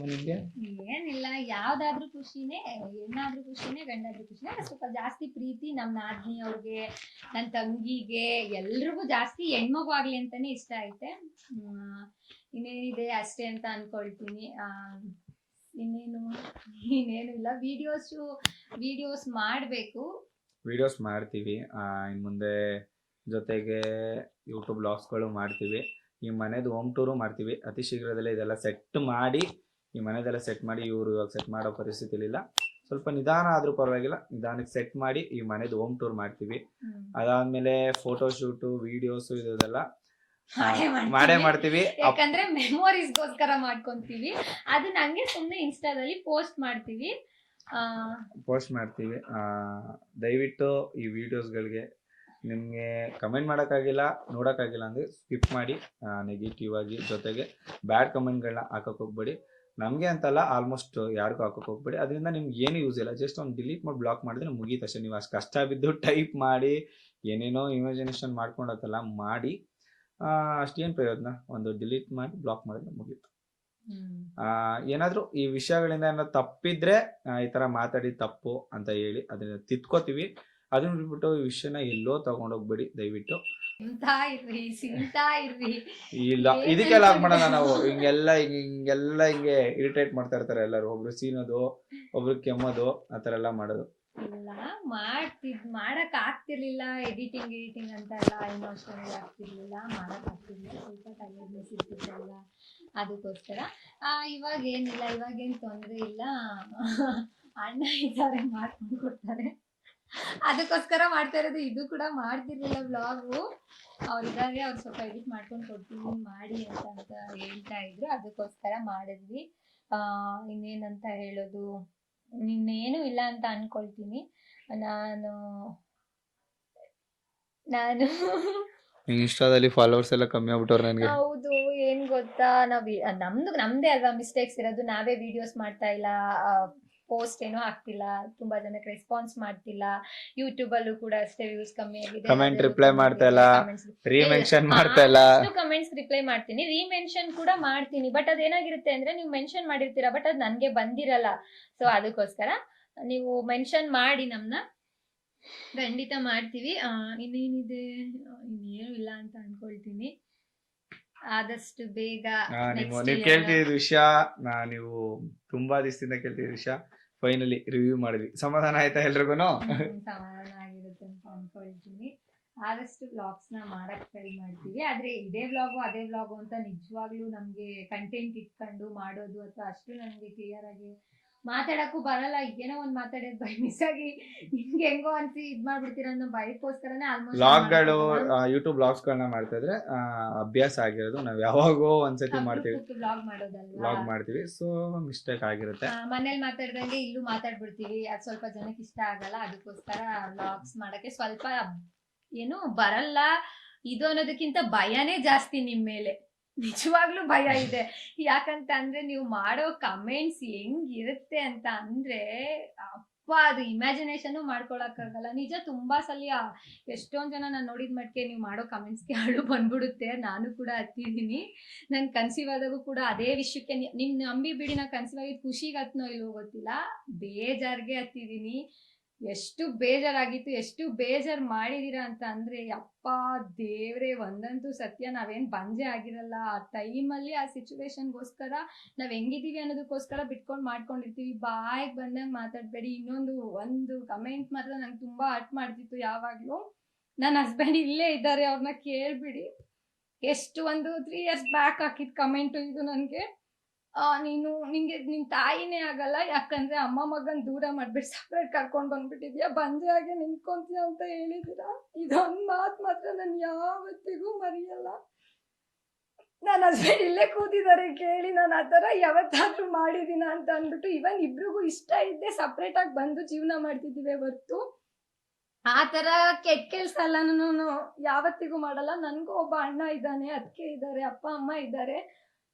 ನಿಮ್ಗೆ ಏನಿಲ್ಲ, ಯಾವ್ದಾದ್ರೂ ಖುಷಿನೇ, ಹೆಣ್ಣಾದ್ರೂ ಖುಷಿನೇ, ಗಂಡಾದ್ರೂ ಖುಷಿನೇ. ಸ್ವಲ್ಪ ಜಾಸ್ತಿ ಪ್ರೀತಿ ನಮ್ಮ ನಾದ್ನಿ ಅವ್ರಿಗೆ, ನನ್ನ ತಂಗಿಗೆ, ಎಲ್ರಿಗೂ ಜಾಸ್ತಿ ಹೆಣ್ಮಗು ಆಗ್ಲಿ ಅಂತಾನೆ ಇಷ್ಟ ಐತೆ. ಇನ್ನೇನಿದೆ ಅಷ್ಟೇ ಅಂತ ಅನ್ಕೊಳ್ತೀನಿ. ಇನ್ನೇನು ಇಲ್ಲ. ವಿಡಿಯೋಸ್ ವಿಡಿಯೋಸ್ ಮಾಡ್ತೀವಿ ಇನ್ ಮುಂದೆ. ಜೊತೆಗೆ ಯೂಟ್ಯೂಬ್ ಬ್ಲಾಗ್ಸ್ಗಳು ಮಾಡ್ತೀವಿ. ಈ ಮನೆದು ಹೋಮ್ ಟೂರು ಮಾಡ್ತೀವಿ ಅತಿ ಶೀಘ್ರದಲ್ಲೇ. ಇದೆಲ್ಲ ಸೆಟ್ ಮಾಡಿ, ಈ ಮನೆದೆಲ್ಲ ಸೆಟ್ ಮಾಡಿ, ಇವರು ಇವಾಗ ಸೆಟ್ ಮಾಡೋ ಪರಿಸ್ಥಿತಿಲಿಲ್ಲ, ಸ್ವಲ್ಪ ನಿಧಾನ ಆದ್ರೂ ಪರವಾಗಿಲ್ಲ, ನಿಧಾನಕ್ಕೆ ಸೆಟ್ ಮಾಡಿ ಈ ಮನೆದು ಹೋಮ್ ಟೂರ್ ಮಾಡ್ತೀವಿ. ಅದಾದ್ಮೇಲೆ ಫೋಟೋ ಶೂಟು, ವಿಡಿಯೋಸು ಇದೆಲ್ಲ ಮಾಡೇ ಮಾಡ್ತೀವಿ. ಯಾಕಂದ್ರೆ ಮೆಮೊರೀಸ್ಗೋಸ್ಕರ ಮಾಡ್ಕೊಂತೀವಿ. ಅದು ನಂಗೆ ಸುಮ್ಮನೆ ಇನ್ಸ್ಟಾದಲ್ಲಿ ಪೋಸ್ಟ್ ಮಾಡ್ತೀವಿ. ದಯವಿಟ್ಟು ಈ ವಿಡಿಯೋಸ್ಗಳಿಗೆ ನಿಮಗೆ ಕಮೆಂಟ್ ಮಾಡೋಕ್ಕಾಗಿಲ್ಲ, ನೋಡೋಕ್ಕಾಗಿಲ್ಲ ಅಂದರೆ ಸ್ಕಿಪ್ ಮಾಡಿ, ನೆಗೆಟಿವ್ ಆಗಿ. ಜೊತೆಗೆ ಬ್ಯಾಡ್ ಕಮೆಂಟ್ಗಳನ್ನ ಹಾಕೋಕೆ ಹೋಗ್ಬೇಡಿ. ನಮಗೆ ಅಂತಲ್ಲ, ಆಲ್ಮೋಸ್ಟ್ ಯಾರಿಗೂ ಹಾಕೋಕೆ ಹೋಗ್ಬೇಡಿ. ಅದರಿಂದ ನಿಮ್ಗೆ ಏನು ಯೂಸ್ ಇಲ್ಲ. ಜಸ್ಟ್ ಒಂದು ಡಿಲೀಟ್ ಮಾಡಿ ಬ್ಲಾಕ್ ಮಾಡಿದ್ರೆ ಮುಗೀತಷ್ಟೇ. ನೀವು ಅಷ್ಟು ಕಷ್ಟ ಬಿದ್ದು ಟೈಪ್ ಮಾಡಿ ಏನೇನೋ ಇಮ್ಯಾಜಿನೇಷನ್ ಮಾಡ್ಕೊಂಡತ್ತಲ್ಲ ಮಾಡಿ ಅಷ್ಟೇನು ಪ್ರಯೋಜನ. ಒಂದು ಡಿಲೀಟ್ ಮಾಡಿ ಬ್ಲಾಕ್ ಮಾಡಿದ್ರೆ ಮುಗೀತು. ಏನಾದರೂ ಈ ವಿಷಯಗಳಿಂದ ಏನಾದ್ರು ತಪ್ಪಿದ್ರೆ ಈ ಥರ ಮಾತಾಡಿ ತಪ್ಪು ಅಂತ ಹೇಳಿ ಅದನ್ನ ತಿದ್ಕೋತೀವಿ. ಅದನ್ನ ಬಿಟ್ಬಿಟ್ಟು ಈ ವಿಷಯನ ಎಲ್ಲೋ ತಗೊಂಡೋಗ್ಬೇಡಿ ದಯವಿಟ್ಟು. ಇಲ್ಲ ಇದಕ್ಕೆಲ್ಲ ಮಾಡೋಣ ನಾವು. ಹಿಂಗೆ ಇರಿಟೇಟ್ ಮಾಡ್ತಾ ಇರ್ತಾರೆ ಎಲ್ಲರೂ. ಒಬ್ರು ಸೀನೋದು, ಒಬ್ರು ಕೆಮ್ಮೋದು, ಆ ಥರ ಎಲ್ಲ ಮಾಡೋದು. ಇಲ್ಲ ಮಾಡಕ್ ಆಗ್ತಿರ್ಲಿಲ್ಲ. ಎಡಿಟಿಂಗ್ ಅಂತ ಎಲ್ಲ ಇಮೋಷನಲ್ ಆಗ್ತಿರ್ಲಿಲ್ಲ, ಮಾಡಕ್ ಆಗ್ತಿರ್ಲಿಲ್ಲ. ಸ್ವಲ್ಪ ಟೈರ್ಡ್ನೆಸ್ ಇರ್ತಿತ್ತಲ್ಲ, ಅದಕ್ಕೋಸ್ಕರ. ಇವಾಗೇನಿಲ್ಲ, ಇವಾಗೇನು ತೊಂದರೆ ಇಲ್ಲ. ಅಣ್ಣ ಇದ್ದಾರೆ, ಮಾಡ್ಕೊಂಡು ಕೊಡ್ತಾರೆ. ಅದಕ್ಕೋಸ್ಕರ ಮಾಡ್ತಾ ಇರೋದು. ಇದು ಕೂಡ ಮಾಡ್ತಿರ್ಲಿಲ್ಲ ವ್ಲಾಗು. ಅವ್ರಿದ್ದಾರೆ, ಅವ್ರು ಸ್ವಲ್ಪ ಎಡಿಟ್ ಮಾಡ್ಕೊಂಡು ಕೊಡ್ತೀನಿ ಮಾಡಿ ಅಂತ ಹೇಳ್ತಾ ಇದ್ರು. ಅದಕ್ಕೋಸ್ಕರ ಮಾಡಿದ್ವಿ. ಇನ್ನೇನಂತ ಹೇಳೋದು, ಇನ್ನೇನು ಇಲ್ಲ ಅಂತ ಅನ್ಕೊಳ್ತೀನಿ. ನಾನು ಇನ್ಸ್ಟಾದಲ್ಲಿ ಫಾಲೋವರ್ಸ್ ಎಲ್ಲ ಕಮ್ಮಿ ಆಗ್ಬಿಟ್ಟವ್ರೆ ನನಗೆ. ಹೌದು, ಏನ್ ಗೊತ್ತಾ, ನಮ್ದೇ ಅಲ್ವಾ ಮಿಸ್ಟೇಕ್ಸ್ ಇರೋದು. ನಾವೇ ವಿಡಿಯೋಸ್ ಮಾಡ್ತಾ ಇಲ್ಲ, ಪೋಸ್ಟ್ ಏನೋ ಆಗ್ತಿಲ್ಲ, ತುಂಬಾ ಜನಕ್ಕೆ ರೆಸ್ಪಾನ್ಸ್ ಮಾಡ್ತಿಲ್ಲ. ಯೂಟ್ಯೂಬ್ ಅಲ್ಲೂ ಕೂಡ ಅಷ್ಟೇ ವ್ಯೂಸ್ ಕಮ್ಮಿ ಆಗಿದೆ. ಕಮೆಂಟ್ ರಿಪ್ಲೈ ಮಾಡ್ತಾ ಇಲ್ಲ, ರೀಮೆನ್ಷನ್ ಮಾಡ್ತಾ ಇಲ್ಲ. ಕಮೆಂಟ್ಸ್ ರಿಪ್ಲೈ ಮಾಡ್ತೀನಿ, ರೀಮೆನ್ಷನ್ ಕೂಡ ಮಾಡ್ತೀನಿ. ಬಟ್ ಅದೇನಾಗಿರುತ್ತೆ ಅಂದ್ರೆ, ನೀವು ಮೆನ್ಷನ್ ಮಾಡಿರ್ತೀರಾ, ಬಟ್ ಅದು ನನ್ಗೆ ಬಂದಿರಲ್ಲ. ಸೊ ಅದಕ್ಕೋಸ್ಕರ ನೀವು ಮೆನ್ಷನ್ ಮಾಡಿ, ನಮ್ನ ಖಂಡಿತ ಮಾಡ್ತೀವಿ. ಇನ್ನೇನಿದೆ, ಇನ್ನೇನು ಇಲ್ಲ ಅಂತ ಅನ್ಕೊಳ್ತೀನಿ. ಆದಷ್ಟು ಬೇಗ ನೀವು ಕೇಳ್ತಿದ್ದ ವಿಷಯ, ನೀವು ತುಂಬಾ ದಿವಸದಿಂದ ಕೇಳ್ತಿದ್ದ ವಿಷಯ ಫೈನಲಿ ರಿವ್ಯೂ ಮಾಡಿದ್ವಿ. ಸಮಾಧಾನ ಆಯ್ತಾ ಎಲ್ರಿಗೂ? ಸಮಾಧಾನ ಆಗಿರುತ್ತೆ ಅಂತ ಅನ್ಕೊಳ್ತೀನಿ. ಆದಷ್ಟು ವ್ಲಾಗ್ಸ್ ನ ಮಾಡಕ್ ಟ್ರೈ ಮಾಡ್ತೀವಿ. ಆದ್ರೆ ಇದೇ ವ್ಲಾಗು ಅದೇ ವ್ಲಾಗು ಅಂತ ನಿಜವಾಗ್ಲೂ ನಮ್ಗೆ ಕಂಟೆಂಟ್ ಇಟ್ಕೊಂಡು ಮಾಡೋದು ಅಥವಾ ಅಷ್ಟು ನಮ್ಗೆ ಕ್ಲಿಯರ್ ಆಗಿ ಮಾತಾಡಕ್ಕೂ ಬರಲ್ಲ. ಏನೋ ಒಂದ್ ಮಾತಾಡೋದು ಬೈ ಮಿಸ್ ಆಗಿ ನಿಮ್ಗೆ ಹೆಂಗೋ ಅನ್ಸಿ ಇದ್ ಮಾಡ್ಬಿಡ್ತೀರ ಅನ್ನೋ ಬೈಕೋಸ್ಕರನೇ ಆಲ್ಮೋಸ್ಟ್ ವ್ಲಾಗ್ಗಳು, ಯೂಟ್ಯೂಬ್ ವ್ಲಾಗ್ಸ್ಗಳನ್ನ ಮಾಡ್ತಾ ಇದ್ರೆ ಅಭ್ಯಾಸ ಆಗಿರೋದು. ನಾವ್ ಯಾವಾಗೋ ಒಂದ್ಸತಿ ಮಾಡ್ತೀವಿ, ವ್ಲಾಗ್ ಮಾಡ್ತೀವಿ. ಸೊ ಮಿಸ್ಟೇಕ್ ಆಗಿರುತ್ತೆ. ಮನೇಲಿ ಮಾತಾಡ್ದಂಗೆ ಇಲ್ಲೂ ಮಾತಾಡ್ಬಿಡ್ತೀವಿ. ಅದ್ ಸ್ವಲ್ಪ ಜನಕ್ಕೆ ಇಷ್ಟ ಆಗಲ್ಲ. ಅದಕ್ಕೋಸ್ಕರ ವ್ಲಾಗ್ಸ್ ಮಾಡಕ್ಕೆ ಸ್ವಲ್ಪ ಏನು ಬರಲ್ಲ. ಇದು ಅನ್ನೋದಕ್ಕಿಂತ ಭಯನೇ ಜಾಸ್ತಿ ನಿಮ್ ಮೇಲೆ. ನಿಜವಾಗ್ಲೂ ಭಯ ಇದೆ. ಯಾಕಂತ ಅಂದ್ರೆ ನೀವು ಮಾಡೋ ಕಮೆಂಟ್ಸ್ ಹೆಂಗಿರುತ್ತೆ ಅಂತ ಅಂದ್ರೆ, ಅಪ್ಪ ಅದು ಇಮ್ಯಾಜಿನೇಷನ್ ಮಾಡ್ಕೊಳಕ್ಕಾಗಲ್ಲ. ನಿಜ ತುಂಬಾ ಸಲ ಎಷ್ಟೊಂದ್ ಜನ ನಾನು ನೋಡಿದ ಮಟ್ಟಿಗೆ ನೀವು ಮಾಡೋ ಕಮೆಂಟ್ಸ್ಗೆ ಅಳು ಬಂದ್ಬಿಡುತ್ತೆ. ನಾನು ಕೂಡ ಹತ್ತಿದ್ದೀನಿ. ನಾನು ಕನ್ಸೀವ್ ಆದಾಗೂ ಕೂಡ ಅದೇ ವಿಷಯಕ್ಕೆ ನಿಮ್ ನಂಬಿ ಬಿಡಿ, ನಾ ಕನ್ಸೀವ್ ಆಗಿದ್ದು ಖುಷಿಗೆ ಹತ್ನೋ ಇಲ್ವೋ ಗೊತ್ತಿಲ್ಲ, ಬೇಜಾರ್ಗೆ ಹತ್ತಿದ್ದೀನಿ. ಎಷ್ಟು ಬೇಜಾರಾಗಿತ್ತು, ಎಷ್ಟು ಬೇಜಾರ್ ಮಾಡಿದೀರಾ ಅಂತ ಅಂದ್ರೆ ಅಪ್ಪ ದೇವ್ರೆ, ಒಂದಂತೂ ಸತ್ಯ, ನಾವೇನ್ ಬಂಜೆ ಆಗಿರಲ್ಲ. ಆ ಟೈಮಲ್ಲಿ ಆ ಸಿಚುವೇಶನ್ಗೋಸ್ಕರ ನಾವ್ ಹೆಂಗಿದೀವಿ ಅನ್ನೋದಕ್ಕೋಸ್ಕರ ಬಿಟ್ಕೊಂಡ್ ಮಾಡ್ಕೊಂಡಿರ್ತೀವಿ. ಬಾಯಿಗೆ ಬಂದಂಗ್ ಮಾತಾಡ್ಬೇಡಿ. ಒಂದು ಕಮೆಂಟ್ ಮಾತ್ರ ನಂಗೆ ತುಂಬಾ ಹರ್ಟ್ ಮಾಡ್ತಿತ್ತು ಯಾವಾಗ್ಲೂ. ನನ್ನ ಹಸ್ಬೆಂಡ್ ಇಲ್ಲೇ ಇದ್ದಾರೆ, ಅವ್ರನ್ನ ಕೇಳ್ಬಿಡಿ. ಎಷ್ಟು ಒಂದು 3 years ಬ್ಯಾಕ್ ಹಾಕಿದ್ ಕಮೆಂಟು ಇದು ನನ್ಗೆ. ನಿಂಗೆ ನಿನ್ ತಾಯಿನೇ ಆಗಲ್ಲ, ಯಾಕಂದ್ರೆ ಅಮ್ಮ ಮಗನ್ ದೂರ ಮಾಡ್ಬಿಟ್ಟು ಸಪ್ರೇಟ್ ಕರ್ಕೊಂಡ್ ಬಂದ್ಬಿಟ್ಟಿದ್ಯಾ, ಬಂದೆ ಹಾಗೆ ನಿಂತ್ಕೊಂತೀಯ ಅಂತ ಹೇಳಿದೀರಾ. ಇದೊಂದ್ ಮಾತ್ ಮಾತ್ರ ನಾನು ಯಾವತ್ತಿಗೂ ಮರೆಯಲ್ಲ. ನನ್ನ ಹಸ್ಬೆಂಡ್ ಇಲ್ಲೇ ಕೂತಿದ್ದಾರೆ, ಕೇಳಿ ನಾನು ಆ ಥರ ಯಾವತ್ತಾದ್ರೂ ಮಾಡಿದೀನ ಅಂತ ಅಂದ್ಬಿಟ್ಟು. ಇವನ್ ಇಬ್ರಿಗೂ ಇಷ್ಟ ಇದ್ದೆ ಸಪ್ರೇಟ್ ಆಗಿ ಬಂದು ಜೀವನ ಮಾಡ್ತಿದ್ದೀವಿ ಹೊರ್ತು ಆ ಥರ ಕೆಟ್ಟ ಕೆಲಸ ಎಲ್ಲ ನಾನು ಯಾವತ್ತಿಗೂ ಮಾಡಲ್ಲ. ನನಗೂ ಒಬ್ಬ ಅಣ್ಣ ಇದ್ದಾನೆ, ಅದಕ್ಕೆ ಇದ್ದಾರೆ, ಅಪ್ಪ ಅಮ್ಮ ಇದ್ದಾರೆ.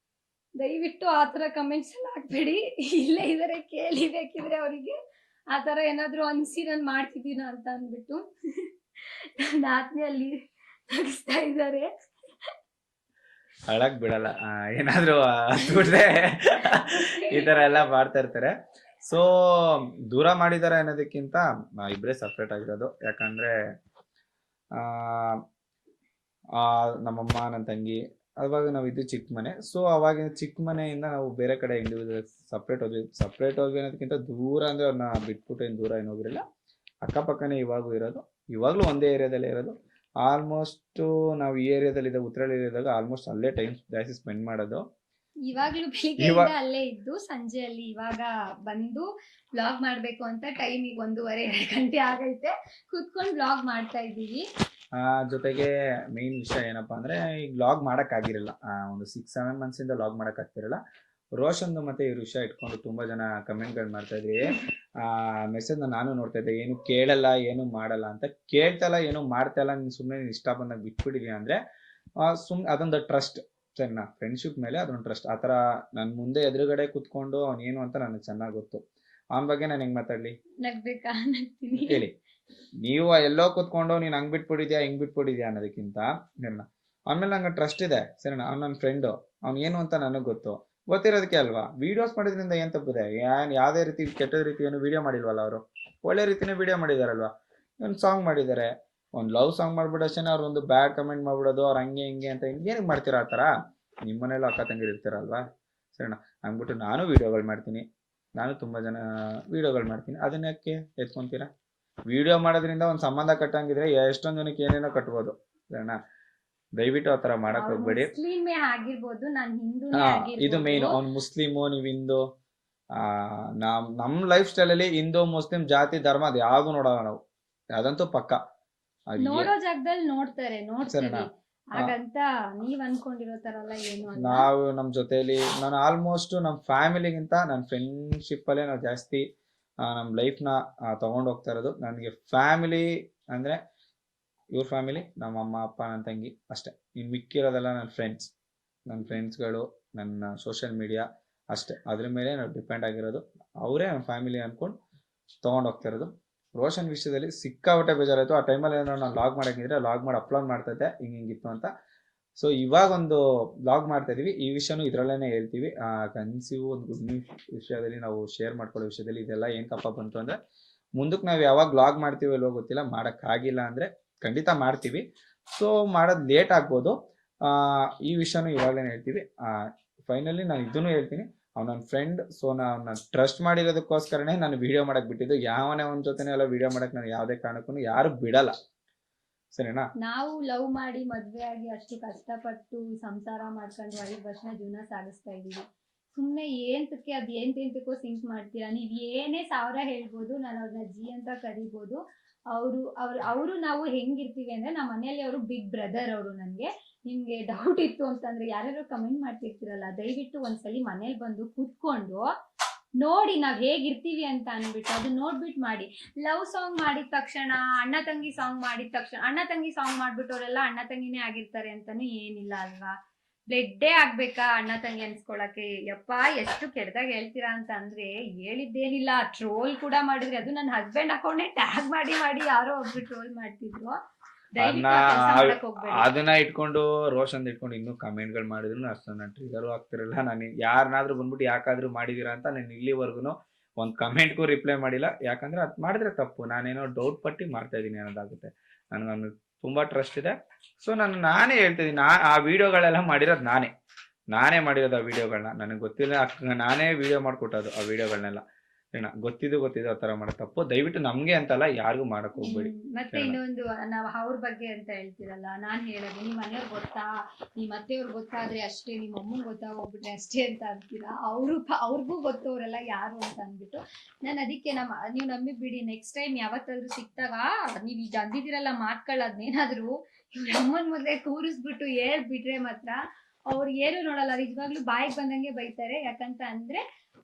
ದಯವಿಟ್ಟು ಆ ಥರ ಕಮೆಂಟ್ಸ್ ಎಲ್ಲ ಹಾಕ್ಬೇಡಿ. ಇಲ್ಲೇ ಇದ್ದಾರೆ, ಕೇಳಿ ಬೇಕಿದ್ರೆ ಅವರಿಗೆ. ಆ ಥರ ಏನಾದರೂ ಅನಿಸಿ ನಾನು ಮಾಡ್ತಿದ್ದೀನ ಅಂತ ಅಂದ್ಬಿಟ್ಟು ನನ್ನ ಆತ್ಮೀಯಲ್ಲಿ ನಗಿಸ್ತಾ ಇದ್ದಾರೆ. ಅಳಕ್ ಬಿಡಲ್ಲ, ಏನಾದ್ರು ದುಡ್ಡೆ ಈ ತರ ಎಲ್ಲ ಮಾಡ್ತಾ ಇರ್ತಾರೆ. ಸೊ ದೂರ ಮಾಡಿದಾರೆ ಅನ್ನೋದಕ್ಕಿಂತ ಇಬ್ಬರೇ ಸಪ್ರೇಟ್ ಆಗಿರೋದು. ಯಾಕಂದ್ರೆ ನಮ್ಮಮ್ಮ ನನ್ನ ತಂಗಿ ಅವಾಗ ನಾವು ಇದು ಚಿಕ್ಕ ಮನೆ. ಸೊ ಅವಾಗಿನ ಚಿಕ್ಕ ಮನೆಯಿಂದ ನಾವು ಬೇರೆ ಕಡೆ ಇಂಡಿವಿಜುವಲ್ ಸಪ್ರೇಟ್ ಹೋಗಿ ಅನ್ನೋದಕ್ಕಿಂತ ದೂರ ಅಂದ್ರೆ ಅವ್ರನ್ನ ಬಿಟ್ಬಿಟ್ಟು ಏನು ದೂರ ಏನು ಹೋಗಿರಲ್ಲ, ಅಕ್ಕಪಕ್ಕನೇ ಇವಾಗೂ ಇರೋದು. ಇವಾಗಲೂ ಒಂದೇ ಏರಿಯಾದಲ್ಲೇ ಇರೋದು. ಆಲ್ಮೋಸ್ಟ್ ನಾವು ಈ ಏರಿಯಾದಲ್ಲಿ ಇದ್ದಾಗ, ಉತ್ತರಳ್ಳಿ ಏರಿಯಾದಾಗ ಆಲ್ಮೋಸ್ಟ್ ಅಲ್ಲೇ ಟೈಮ್ ಜಾಸ್ತಿ ಸ್ಪೆಂಡ್ ಮಾಡೋದು. ಇವಾಗ್ಲೂ ಬೆಳಿಗ್ಗೆಯಿಂದ ಅಲ್ಲೇ ಇದ್ದು ಸಂಜೆಯಲ್ಲಿ ಇವಾಗ ಬಂದು ಬ್ಲಾಗ್ ಮಾಡ್ಬೇಕು ಅಂತ ಟೈಮ್ ಈಗ 1:30-2 ಗಂಟೆ ಆಗೈತೆ, ಕೂತ್ಕೊಂಡು ಬ್ಲಾಗ್ ಮಾಡ್ತಾ ಇದ್ದೀವಿ. ಜೊತೆಗೆ ಮೇನ್ ವಿಷಯ ಏನಪ್ಪಾ ಅಂದ್ರೆ ಈಗ ಲಾಗ್ ಮಾಡಕ್ ಆಗಿರಲ್ಲ, ಒಂದು 6-7 months ಇಂದ ಲಾಗ್ ಮಾಡಕ್ ಆಗ್ತಿರಲ್ಲ. ರೋಷನ್ದು ಮತ್ತೆ ಈ ವಿಷಯ ಇಟ್ಕೊಂಡು ತುಂಬಾ ಜನ ಕಮೆಂಟ್ಗಳು ಮಾಡ್ತಾ ಇದ್ರಿ. ಮೆಸೇಜ್ ನಾನು ನೋಡ್ತಾ ಇದ್ದೆ, ಏನು ಕೇಳಲ್ಲ ಏನು ಮಾಡಲ್ಲ ಅಂತ. ಕೇಳ್ತಲ್ಲ ಏನು ಮಾಡ್ತಾ ಇಲ್ಲ, ನೀನ್ ಸುಮ್ಮನೆ ಇಷ್ಟ ಬಂದಾಗ ಬಿಟ್ಬಿಟ್ಟಿದ್ಯಾ ಅಂದ್ರೆ ಅದೊಂದು ಟ್ರಸ್ಟ್, ಸರಿನಾ? ಫ್ರೆಂಡ್ಶಿಪ್ ಮೇಲೆ ಅದೊಂದು ಟ್ರಸ್ಟ್. ಆ ಥರ ನನ್ನ ಮುಂದೆ ಎದುರುಗಡೆ ಕುತ್ಕೊಂಡು ಅವನೇನು ಅಂತ ನನಗೆ ಚೆನ್ನಾಗಿ ಗೊತ್ತು. ಅವನ ಬಗ್ಗೆ ನಾನು ಹೆಂಗ್ ಮಾತಾಡ್ಲಿ? ಹೇಳಿ. ನೀವು ಎಲ್ಲೋ ಕುತ್ಕೊಂಡು ನೀನು ಹಂಗ್ ಬಿಟ್ಬಿಟ್ಟಿದ್ಯಾ ಹಿಂಗ್ ಬಿಟ್ಬಿಟ್ಟಿದ್ಯಾ ಅನ್ನೋದಕ್ಕಿಂತ ಆಮೇಲೆ ನಂಗೆ ಟ್ರಸ್ಟ್ ಇದೆ, ಸರಿನಾ? ಅವ್ನು ನನ್ನ ಫ್ರೆಂಡು, ಅವ್ನು ಏನು ಅಂತ ನನಗೆ ಗೊತ್ತಿರೋದಕ್ಕೆ ಅಲ್ವಾ. ವಿಡಿಯೋಸ್ ಮಾಡೋದ್ರಿಂದ ಏನ್ ತಪ್ಪಿದೆ? ಯಾವ್ದೇ ರೀತಿ ಕೆಟ್ಟ ರೀತಿ ಏನು ವಿಡಿಯೋ ಮಾಡಿಲ್ವಲ್ಲ ಅವರು, ಒಳ್ಳೆ ರೀತಿನೇ ವಿಡಿಯೋ ಮಾಡಿದಾರಲ್ವಾ. ಒಂದು ಸಾಂಗ್ ಮಾಡಿದ್ದಾರೆ, ಒಂದು ಲವ್ ಸಾಂಗ್ ಮಾಡ್ಬಿಟ್ಟು ಅಷ್ಟೇ ಅವ್ರು ಒಂದು ಬ್ಯಾಡ್ ಕಮೆಂಟ್ ಮಾಡ್ಬಿಡೋದು, ಅವ್ರು ಹಂಗೆ ಹಿಂಗೆ ಅಂತ ಏನಕ್ಕೆ ಮಾಡ್ತೀರಾ ಆ ಥರ? ನಿಮ್ಮ ಮನೇಲೂ ಅಕ್ಕ ತಂಗಿರು ಇರ್ತೀರಲ್ವಾ, ಸರಿನಾ? ಹಂಗ್ಬಿಟ್ಟು ನಾನು ವಿಡಿಯೋಗಳು ಮಾಡ್ತೀನಿ, ನಾನು ತುಂಬ ಜನ ವಿಡಿಯೋಗಳು ಮಾಡ್ತೀನಿ, ಅದನ್ನ ಯಾಕೆ ಎತ್ಕೊಂತೀರಾ? ವಿಡಿಯೋ ಮಾಡೋದ್ರಿಂದ ಒಂದು ಸಂಬಂಧ ಕಟ್ಟಂಗಿದ್ರೆ ಎಷ್ಟೊಂದು ಜನಕ್ಕೆ ಏನೇನೋ ಕಟ್ಬೋದು, ಸರಿನಾ? ದಯವಿಟ್ಟು ಆ ಥರ ಮಾಡಕ್ ಹೋಗ್ಬೇಡಿ. ಇದು ಮೇನ್. ಅವ್ನು ಮುಸ್ಲಿಮು, ನೀವು ಹಿಂದೂ. ನಮ್ಮ ಲೈಫ್ ಸ್ಟೈಲಲ್ಲಿ ಹಿಂದೂ ಮುಸ್ಲಿಂ ಜಾತಿ ಧರ್ಮ ಅದು ಯಾವ್ದು ನೋಡೋಣ ನಾವು, ಅದಂತೂ ಪಕ್ಕ. ನೋಡೋ ಜಾಗದಲ್ಲಿ ನೋಡ್ತಾರೆ, ಸರಿನಾ? ಹಾಗಂತ ನೀವ್ ಅನ್ಕೊಂಡಿರೋ ತರ ಎಲ್ಲ ಏನು ಅಲ್ಲ. ನಾವು ನಮ್ಮ ಜೊತೆಲಿ ನಾನು ಆಲ್ಮೋಸ್ಟ್ ನಮ್ಮ ಫ್ಯಾಮಿಲಿಗಿಂತ ನನ್ನ ಫ್ರೆಂಡ್ಶಿಪ್ ಅಲ್ಲೇ ನಾವು ಜಾಸ್ತಿ ನಮ್ಮ ಲೈಫ್ನ ತಗೊಂಡು ಹೋಗ್ತಾ ಇರೋದು. ನನಗೆ ಫ್ಯಾಮಿಲಿ ಅಂದ್ರೆ ಇವ್ರ ಫ್ಯಾಮಿಲಿ, ನಮ್ಮ ಅಮ್ಮ ಅಪ್ಪ ನನ್ನ ತಂಗಿ ಅಷ್ಟೇ. ಇನ್ನು ಮಿಕ್ಕಿರೋದೆಲ್ಲ ನನ್ನ ಫ್ರೆಂಡ್ಸ್ಗಳು, ನನ್ನ ಸೋಷಿಯಲ್ ಮೀಡಿಯಾ ಅಷ್ಟೇ. ಅದ್ರ ಮೇಲೆ ನಾವು ಡಿಪೆಂಡ್ ಆಗಿರೋದು. ಅವರೇ ನನ್ನ ಫ್ಯಾಮಿಲಿ ಅಂದ್ಕೊಂಡು ತೊಗೊಂಡು ಹೋಗ್ತಾ ಇರೋದು. ರೋಷನ್ ವಿಷಯದಲ್ಲಿ ಸಿಕ್ಕಾಪಟ್ಟೆ ಬೇಜಾರಾಯಿತು. ಆ ಟೈಮಲ್ಲಿ ನಾನು ಲಾಗ್ ಮಾಡೋಕ್ಕಿದ್ರೆ ಲಾಗ್ ಮಾಡಿ ಅಪ್ಲೋಡ್ ಮಾಡ್ತಾ ಇದ್ದೆ, ಹಿಂಗಿತ್ತು ಅಂತ. ಸೊ ಇವಾಗ ಒಂದು ಲಾಗ್ ಮಾಡ್ತಾ ಇದೀವಿ, ಈ ವಿಷಯನೂ ಇದರಲ್ಲೇ ಹೇಳ್ತೀವಿ. ಕನ್ಸೀವ್ ಒಂದು ಗುಡ್ ನ್ಯೂಸ್ ವಿಷಯದಲ್ಲಿ ನಾವು ಶೇರ್ ಮಾಡ್ಕೊಳ್ಳೋ ವಿಷಯದಲ್ಲಿ ಇದೆಲ್ಲ ಏನು ಕಪ್ಪ ಬಂತು ಅಂದರೆ, ಮುಂದಕ್ಕೆ ನಾವು ಯಾವಾಗ ಲಾಗ್ ಮಾಡ್ತೀವಿ ಅಲ್ವೋ ಗೊತ್ತಿಲ್ಲ, ಮಾಡೋಕ್ಕಾಗಿಲ್ಲ ಅಂದರೆ ಖಂಡಿತ ಮಾಡ್ತೀವಿ. ಸೊ ಮಾಡೋದು ಲೇಟ್ ಆಗ್ಬೋದು. ಈ ವಿಷಯನೂ ಇವಾಗಲೇ ಹೇಳ್ತೀವಿ. ಫೈನಲಿ ನಾನು ಇದನ್ನು ಹೇಳ್ತೀನಿ, ಅವ್ನು ನನ್ನ ಫ್ರೆಂಡ್. ಸೊ ನಾನು ಟ್ರಸ್ಟ್ ಮಾಡಿರೋದಕ್ಕೋಸ್ಕರನೇ ನಾನು ವಿಡಿಯೋ ಮಾಡಕ್ ಬಿಟ್ಟಿದ್ದು. ಯಾವನೇ ಒಂದ್ ಜೊತೆನೇ ಎಲ್ಲ ವಿಡಿಯೋ ಮಾಡಕ್ ನಾನು ಯಾವುದೇ ಕಾರಣಕ್ಕೂ ಯಾರು ಬಿಡಲ್ಲ, ಸರಿನಾ? ನಾವು ಲವ್ ಮಾಡಿ ಮದ್ವೆ ಆಗಿ ಅಷ್ಟು ಕಷ್ಟಪಟ್ಟು ಸಂಸಾರ ಮಾಡ್ಕೊಂಡು 5 ವರ್ಷ ಜೀವನ ಸಾಗಿಸ್ತಾ ಇದೀವಿ. ಸುಮ್ಮನೆ ಏಂತಕ್ಕೋ ಸಿಂಕ್ ಮಾಡ್ತೀರಾ? ನೀವ್ ಏನೇ 1000 ಹೇಳ್ಬೋದು, ನಾನು ಅವ್ರನ್ನ ಜಿ ಅಂತ ಕರಿಬೋದು. ಅವರು ನಾವು ಹೆಂಗಿರ್ತೀವಿ ಅಂದ್ರೆ, ನಮ್ಮ ಮನೆಯಲ್ಲಿ ಅವರು ಬಿಗ್ ಬ್ರದರ್. ಅವರು ನನಗೆ, ನಿಮ್ಗೆ ಡೌಟ್ ಇತ್ತು ಅಂತಂದ್ರೆ, ಯಾರ್ಯಾರು ಕಮೆಂಟ್ ಮಾಡ್ತಿರ್ತೀರಲ್ಲ, ದಯವಿಟ್ಟು ಒಂದ್ಸಲಿ ಮನೇಲಿ ಬಂದು ಕೂತ್ಕೊಂಡು ನೋಡಿ ನಾವ್ ಹೇಗಿರ್ತೀವಿ ಅಂತ ಅನ್ಬಿಟ್ಟು ಅದು ನೋಡ್ಬಿಟ್ಟು ಮಾಡಿ. ಲವ್ ಸಾಂಗ್ ಮಾಡಿದ ತಕ್ಷಣ, ಅಣ್ಣ ತಂಗಿ ಸಾಂಗ್ ಮಾಡಿದ ತಕ್ಷಣ, ಅಣ್ಣ ತಂಗಿ ಸಾಂಗ್ ಮಾಡ್ಬಿಟ್ಟು ಅವರೆಲ್ಲ ಅಣ್ಣ ತಂಗಿನೇ ಆಗಿರ್ತಾರೆ ಅಂತಾನು ಏನಿಲ್ಲ ಅಲ್ವಾ? ಬ್ಲೆಡ್ಡೇ ಆಗ್ಬೇಕಾ ಅಣ್ಣ ತಂಗಿ ಅನ್ಸ್ಕೊಳಕ್ಕೆ? ಯಪ್ಪ ಎಷ್ಟು ಕೆಟ್ಟದಾಗ ಹೇಳ್ತೀರಾ ಅಂತ ಅಂದ್ರೆ ಹೇಳಿದ್ದೇನಿಲ್ಲ. ಟ್ರೋಲ್ ಕೂಡ ಮಾಡಿದ್ರಿ, ಅದು ನನ್ನ ಹಸ್ಬೆಂಡ್ ಅಕೌಂಟ್ನೇ ಟ್ಯಾಗ್ ಮಾಡಿ ಯಾರೋ ಒಬ್ರು ಟ್ರೋಲ್ ಮಾಡ್ತಿದ್ರು. ದಯವಿಟ್ಟು ಆ ಕೆಲ್ಸ ಮಾಡಕ್ ಹೋಗ್ಬೇಡಿ. ಅದನ್ನ ಇಟ್ಕೊಂಡು ರೋಷನ್ ಇಟ್ಕೊಂಡು ಇನ್ನೂ ಕಮೆಂಟ್ಗಳು ಮಾಡಿದ್ರು ಅಷ್ಟು ನಾನು ಟ್ರಿಗರು ಆಗ್ತಿರಲ್ಲ. ನಾನು ಯಾರನ್ನಾದ್ರೂ ಬಂದ್ಬಿಟ್ಟು ಯಾಕಾದ್ರೂ ಮಾಡಿದೀರಾ ಅಂತ ನಾನು ಇಲ್ಲಿವರೆಗೂ ಒಂದು ಕಮೆಂಟ್ಗೂ ರಿಪ್ಲೈ ಮಾಡಿಲ್ಲ. ಯಾಕಂದ್ರೆ ಅದು ಮಾಡಿದ್ರೆ ತಪ್ಪು, ನಾನೇನೋ ಡೌಟ್ ಪಟ್ಟಿ ಮಾಡ್ತಾ ಇದ್ದೀನಿ ಅನ್ನೋದಾಗುತ್ತೆ. ನನಗೆ ತುಂಬಾ ಟ್ರಸ್ಟ್ ಇದೆ. ಸೊ ನಾನೇ ಹೇಳ್ತಾ ಇದ್ದೀನಿ, ಆ ವಿಡಿಯೋಗಳೆಲ್ಲ ಮಾಡಿರೋದು ನಾನೇ ಮಾಡಿರೋದು ಆ ವಿಡಿಯೋಗಳನ್ನ. ನನಗೆ ಗೊತ್ತಿಲ್ಲ, ನಾನೇ ವಿಡಿಯೋ ಮಾಡ್ಕೊಟ್ಟದು ಆ ವಿಡಿಯೋಗಳನ್ನೆಲ್ಲ. ಗೊತ್ತಿದ್ದು ಆ ತರ ಮಾಡೋ ತಪ್ಪು. ದಯವಿಟ್ಟು ನಮ್ಗೆ ಅಂತಲ್ಲ, ಯಾರಿಗೂ ಮಾಡಕ್ ಹೋಗ್ಬೇಡಿ. ಮತ್ತೆ ಇನ್ನೊಂದು, ನಾವ್ ಅವ್ರ ಬಗ್ಗೆ ಅಂತ ಹೇಳ್ತಿರಲ್ಲ, ನಾನ್ ಹೇಳೋದು ನಿಮ್ ಮನೆಯವ್ರು ಗೊತ್ತಾ, ನಿಮ್ ಅತ್ತೆಯವ್ರು ಗೊತ್ತಾದ್ರೆ ಅಷ್ಟೇ, ನಿಮ್ ಅಮ್ಮಂಗ್ ಗೊತ್ತಾಗೋಗ್ಬಿಟ್ರೆ ಅಷ್ಟೇ ಅಂತ ಅಂತೀರಾ. ಅವ್ರಿಗೂ ಗೊತ್ತವ್ರಲ್ಲ ಯಾರು ಅಂತ ಅಂದ್ಬಿಟ್ಟು ನಾನು ಅದಕ್ಕೆ ನೀವು ನಂಬಿ ಬಿಡಿ, ನೆಕ್ಸ್ಟ್ ಟೈಮ್ ಯಾವತ್ತಾದ್ರೂ ಸಿಕ್ತಾಗ ನೀವ್ ಈಗ ಅಂದಿದಿರಲ್ಲ ಮಾತ್ಗಳದ್ನೇನಾದ್ರು ಇವ್ರ ಅಮ್ಮನ್ ಮುಂದೆ ಕೂರಿಸ್ಬಿಟ್ಟು ಹೇಳ್ಬಿಟ್ರೆ ಮಾತ್ರ ಅವ್ರು ಏನು ನೋಡಲ್ಲ, ನಿಜವಾಗ್ಲೂ ಬಾಯಿಗೆ ಬಂದಂಗೆ ಬೈತಾರೆ. ಯಾಕಂತ ಅಂದ್ರೆ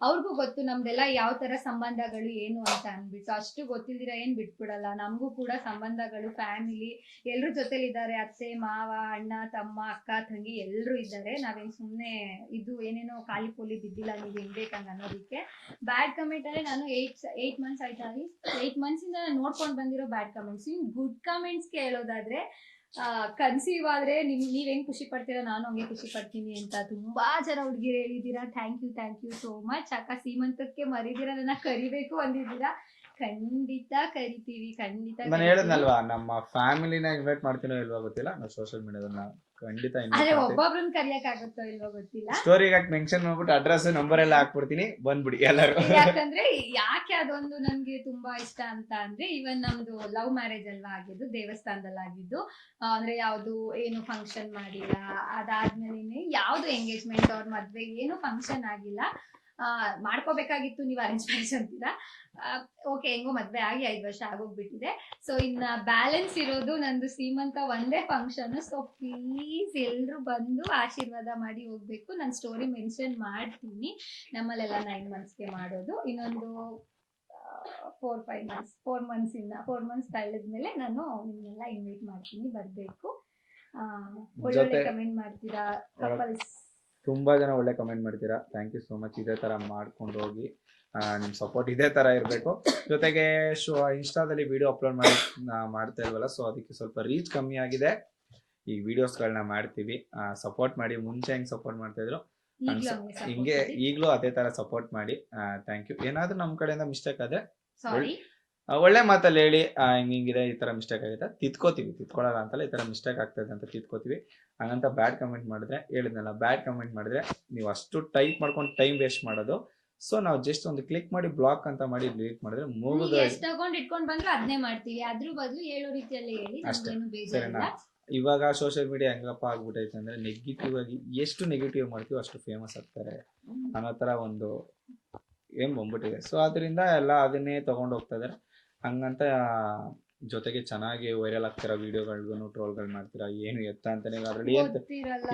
ಅವ್ರಿಗೂ ಗೊತ್ತು ನಮ್ದೆಲ್ಲ ಯಾವ ತರ ಸಂಬಂಧಗಳು ಏನು ಅಂತ ಅಂದ್ಬಿಟ್ಟು. ಅಷ್ಟು ಗೊತ್ತಿಲ್ದಿರ ಏನ್ ಬಿಟ್ಬಿಡಲ್ಲ. ನಮಗೂ ಕೂಡ ಸಂಬಂಧಗಳು, ಫ್ಯಾಮಿಲಿ ಎಲ್ರ ಜೊತೆಲಿದ್ದಾರೆ. ಅತ್ತೆ ಮಾವ, ಅಣ್ಣ ತಮ್ಮ, ಅಕ್ಕ ತಂಗಿ ಎಲ್ರು ಇದ್ದಾರೆ. ನಾವೇನ್ ಸುಮ್ನೆ ಇದು ಏನೇನೋ ಖಾಲಿ ಪೋಲಿ ಬಿದ್ದಿಲ್ಲ ನೀವು ಹೆಂಗ್ ಬೇಕಂಗ ಅನ್ನೋದಕ್ಕೆ. ಬ್ಯಾಡ್ ಕಮೆಂಟ್ ಅಂದ್ರೆ ನಾನು 8 ಮಂತ್ಸ್ ಆಯ್ತಾ, 8 ಮಂತ್ಸ್ ಇಂದ ನಾನು ನೋಡ್ಕೊಂಡು ಬಂದಿರೋ bad comments. In good comments ಹೇಳೋದಾದ್ರೆ, ಕನ್ಸೀವ್ ಆದ್ರೆ ನೀವ್ ಹೆಂಗ್ ಖುಷಿ ಪಡ್ತೀರಾ ನಾನು ಹಂಗೆ ಖುಷಿ ಪಡ್ತೀನಿ ಅಂತ ತುಂಬಾ ಜನ ಹುಡುಗಿರು ಹೇಳಿದೀರಾ. Thank you so much. ಅಕ್ಕ ಸೀಮಂತಕ್ಕೆ ಮರಿದಿರಾ, ನನ್ನ ಕರಿಬೇಕು ಅಂದಿದ್ದೀರಾ. ಖಂಡಿತ ಕರಿತೀವಿ, ಖಂಡಿತ. ನಾನು ಹೇಳದ್ನಲ್ವಾ, ನಮ್ಮ ಫ್ಯಾಮಿಲಿನ ಇನ್ವೈಟ್ ಮಾಡ್ತೀನೋ ಇಲ್ವಾ ಗೊತ್ತಿಲ್ಲ, ನಾವು ಸೋಷಿಯಲ್ ಮೀಡಿಯಾದನ್ನ ಖಂಡಿತ ಆದ್ರೆ ಒಬ್ಬೊಬ್ರನ್ನ ಕರಿಯಕ್ ಆಗುತ್ತೋ ಇಲ್ವೋ ಗೊತ್ತಿಲ್ಲ. ಸ್ಟೋರಿಗೆ ಮೆನ್ಷನ್ ಮಾಡ್ಬಿಟ್ಟು ಅಡ್ರೆಸ್ ನಂಬರ್ ಎಲ್ಲ ಹಾಕ್ಬಿಡ್ತೀನಿ, ಬಂದ್ಬಿಡಿ ಎಲ್ಲರೂ. ಯಾಕಂದ್ರೆ ಯಾಕೆ ಅದೊಂದು ನನ್ಗೆ ತುಂಬಾ ಇಷ್ಟ ಅಂತ ಅಂದ್ರೆ, ಇವನ್ ನಮ್ದು ಲವ್ ಮ್ಯಾರೇಜ್ ಅಲ್ವಾ ಆಗಿದ್ದು, ದೇವಸ್ಥಾನದಲ್ಲಿ ಆಗಿದ್ದು. ಅಂದ್ರೆ ಯಾವ್ದು ಏನು ಫಂಕ್ಷನ್ ಮಾಡಿಲ್ಲ, ಅದಾದ್ಮೇಲೆ ಯಾವ್ದು ಎಂಗೇಜ್ಮೆಂಟ್ ಅವ್ರ ಮದ್ವೆ ಏನು ಫಂಕ್ಷನ್ ಆಗಿಲ್ಲ. ಮಾಡ್ಕೋಬೇಕಾಗಿತ್ತು, ನೀವು ಅರೇಂಜ್ ಮ್ಯಾರೇಜ್ ಅಂತೀರಾ. ಓಕೆ, ಹೆಂಗೋ ಮದ್ವೆ ಆಗಿ 5 ವರ್ಷ ಆಗೋಗ್ಬಿಟ್ಟಿದೆ. ಸೊ ಇನ್ನ ಬ್ಯಾಲೆನ್ಸ್ ಇರೋದು ನಂದು ಸೀಮಂತ ಒಂದೇ ಫಂಕ್ಷನ್. ಸೊ ಪ್ಲೀಸ್ ಎಲ್ರು ಬಂದು ಆಶೀರ್ವಾದ ಮಾಡಿ ಹೋಗ್ಬೇಕು. ನಾನು ಸ್ಟೋರಿ ಮೆನ್ಷನ್ ಮಾಡ್ತೀನಿ. ನಮ್ಮಲ್ಲೆಲ್ಲ 9 ಮಂತ್ಸ್ಗೆ ಮಾಡೋದು. ಇನ್ನೊಂದು 4 ಮಂತ್ಸ್ ತಳ್ಳಿದ್ಮೇಲೆ ನಾನು ನಿಮ್ನೆಲ್ಲ ಇನ್ವೈಟ್ ಮಾಡ್ತೀನಿ, ಬರ್ಬೇಕು. ಒಳ್ಳೊಳ್ಳೆ ಕಮೆಂಟ್ ಮಾಡ್ತೀರಾ ಕಪಲ್ಸ್. ತುಂಬಾ ಜನ ಒಳ್ಳೆ ಕಮೆಂಟ್ ಮಾಡ್ತೀರಾ, ಥ್ಯಾಂಕ್ ಯು ಸೋ ಮಚ್. ಇದೇ ತರ ಮಾಡ್ಕೊಂಡು ಹೋಗಿ, ನಿಮ್ ಸಪೋರ್ಟ್ ಇದೇ ತರ ಇರಬೇಕು. ಜೊತೆಗೆ ಇನ್ಸ್ಟಾದಲ್ಲಿ ವಿಡಿಯೋ ಅಪ್ಲೋಡ್ ಮಾಡ್ತಾ ಇಲ್ವಲ್ಲ, ಸೊ ಅದಕ್ಕೆ ಸ್ವಲ್ಪ ರೀಚ್ ಕಮ್ಮಿ ಆಗಿದೆ. ಈ ವಿಡಿಯೋಸ್ಗಳನ್ನ ಮಾಡ್ತೀವಿ, ಸಪೋರ್ಟ್ ಮಾಡಿ. ಮುಂಚೆ ಹೆಂಗ್ ಸಪೋರ್ಟ್ ಮಾಡ್ತಾ ಇದ್ರು ಹಿಂಗೆ ಈಗಲೂ ಅದೇ ತರ ಸಪೋರ್ಟ್ ಮಾಡಿ. Thank you. ಏನಾದ್ರೂ ನಮ್ ಕಡೆಯಿಂದ ಮಿಸ್ಟೇಕ್ ಆದ್ರೆ ಒಳ್ಳೆ ಮಾತಲ್ಲಿ ಹೇಳಿ, ಹಿಂಗಿದೆ ಈ ತರ ಮಿಸ್ಟೇಕ್ ಆಗುತ್ತೆ, ತಿದ್ಕೊಳ್ಳಲ್ಲ ಅಂತಲ್ಲ, ಈ ತರ ಮಿಸ್ಟೇಕ್ ಆಗ್ತದೆ ಅಂತ ತಿದ್ಕೋತೀವಿ. ಹಂಗಂತ ಬ್ಯಾಡ್ ಕಮೆಂಟ್ ಮಾಡಿದ್ರೆ, ಹೇಳಿದ್ನಲ್ಲ, ಬ್ಯಾಡ್ ಕಮೆಂಟ್ ಮಾಡಿದ್ರೆ ನೀವು ಅಷ್ಟು ಟೈಪ್ ಮಾಡ್ಕೊಂಡು ಟೈಮ್ ವೇಸ್ಟ್ ಮಾಡೋದು. ಸೊ ನಾವು ಜಸ್ಟ್ ಒಂದು ಕ್ಲಿಕ್ ಮಾಡಿ ಬ್ಲಾಕ್ ಅಂತ ಮಾಡಿ ಡಿಲೀಟ್ ಮಾಡಿದ್ರೆ ಮುಗಿದು. ಎಷ್ಟು ತಗೊಂಡು ಇಟ್ಕೊಂಡು ಬಂದ್ರು ಅದನ್ನೇ ಮಾಡ್ತೀವಿ, ಅದ್ರ ಬದಲು ಹೇಳೋ ರೀತಿಯಲ್ಲಿ ಹೇಳಿ, ಸರಿನಾ? ಇವಾಗ ಸೋಷಿಯಲ್ ಮೀಡಿಯಾ ಹೆಂಗಪ್ಪ ಆಗ್ಬಿಟ್ಟೈತೆ ಅಂದ್ರೆ, ನೆಗೆಟಿವ್ ಆಗಿ ಎಷ್ಟು ನೆಗೆಟಿವ್ ಮಾಡ್ತೀವಿ ಅಷ್ಟು ಫೇಮಸ್ ಆಗ್ತಾರೆ ಅನ್ನೋ ತರ ಒಂದು ಏನ್ ಬಂದ್ಬಿಟ್ಟಿದೆ. ಸೊ ಅದರಿಂದ ಎಲ್ಲ ಅದನ್ನೇ ತಗೊಂಡು ಹೋಗ್ತಾ ಇದಾರೆ. ಹಂಗಂತ ಜೊತೆಗೆ ಚೆನ್ನಾಗಿ ವೈರಲ್ ಆಗ್ತಿರೋ ವಿಡಿಯೋಗಳಿಗೂ ಟ್ರೋಲ್ಗಳು ಮಾಡ್ತೀರಾ. ಏನು ಎತ್ತ ಅಂತಾನೆ ಅದ್ರಲ್ಲಿ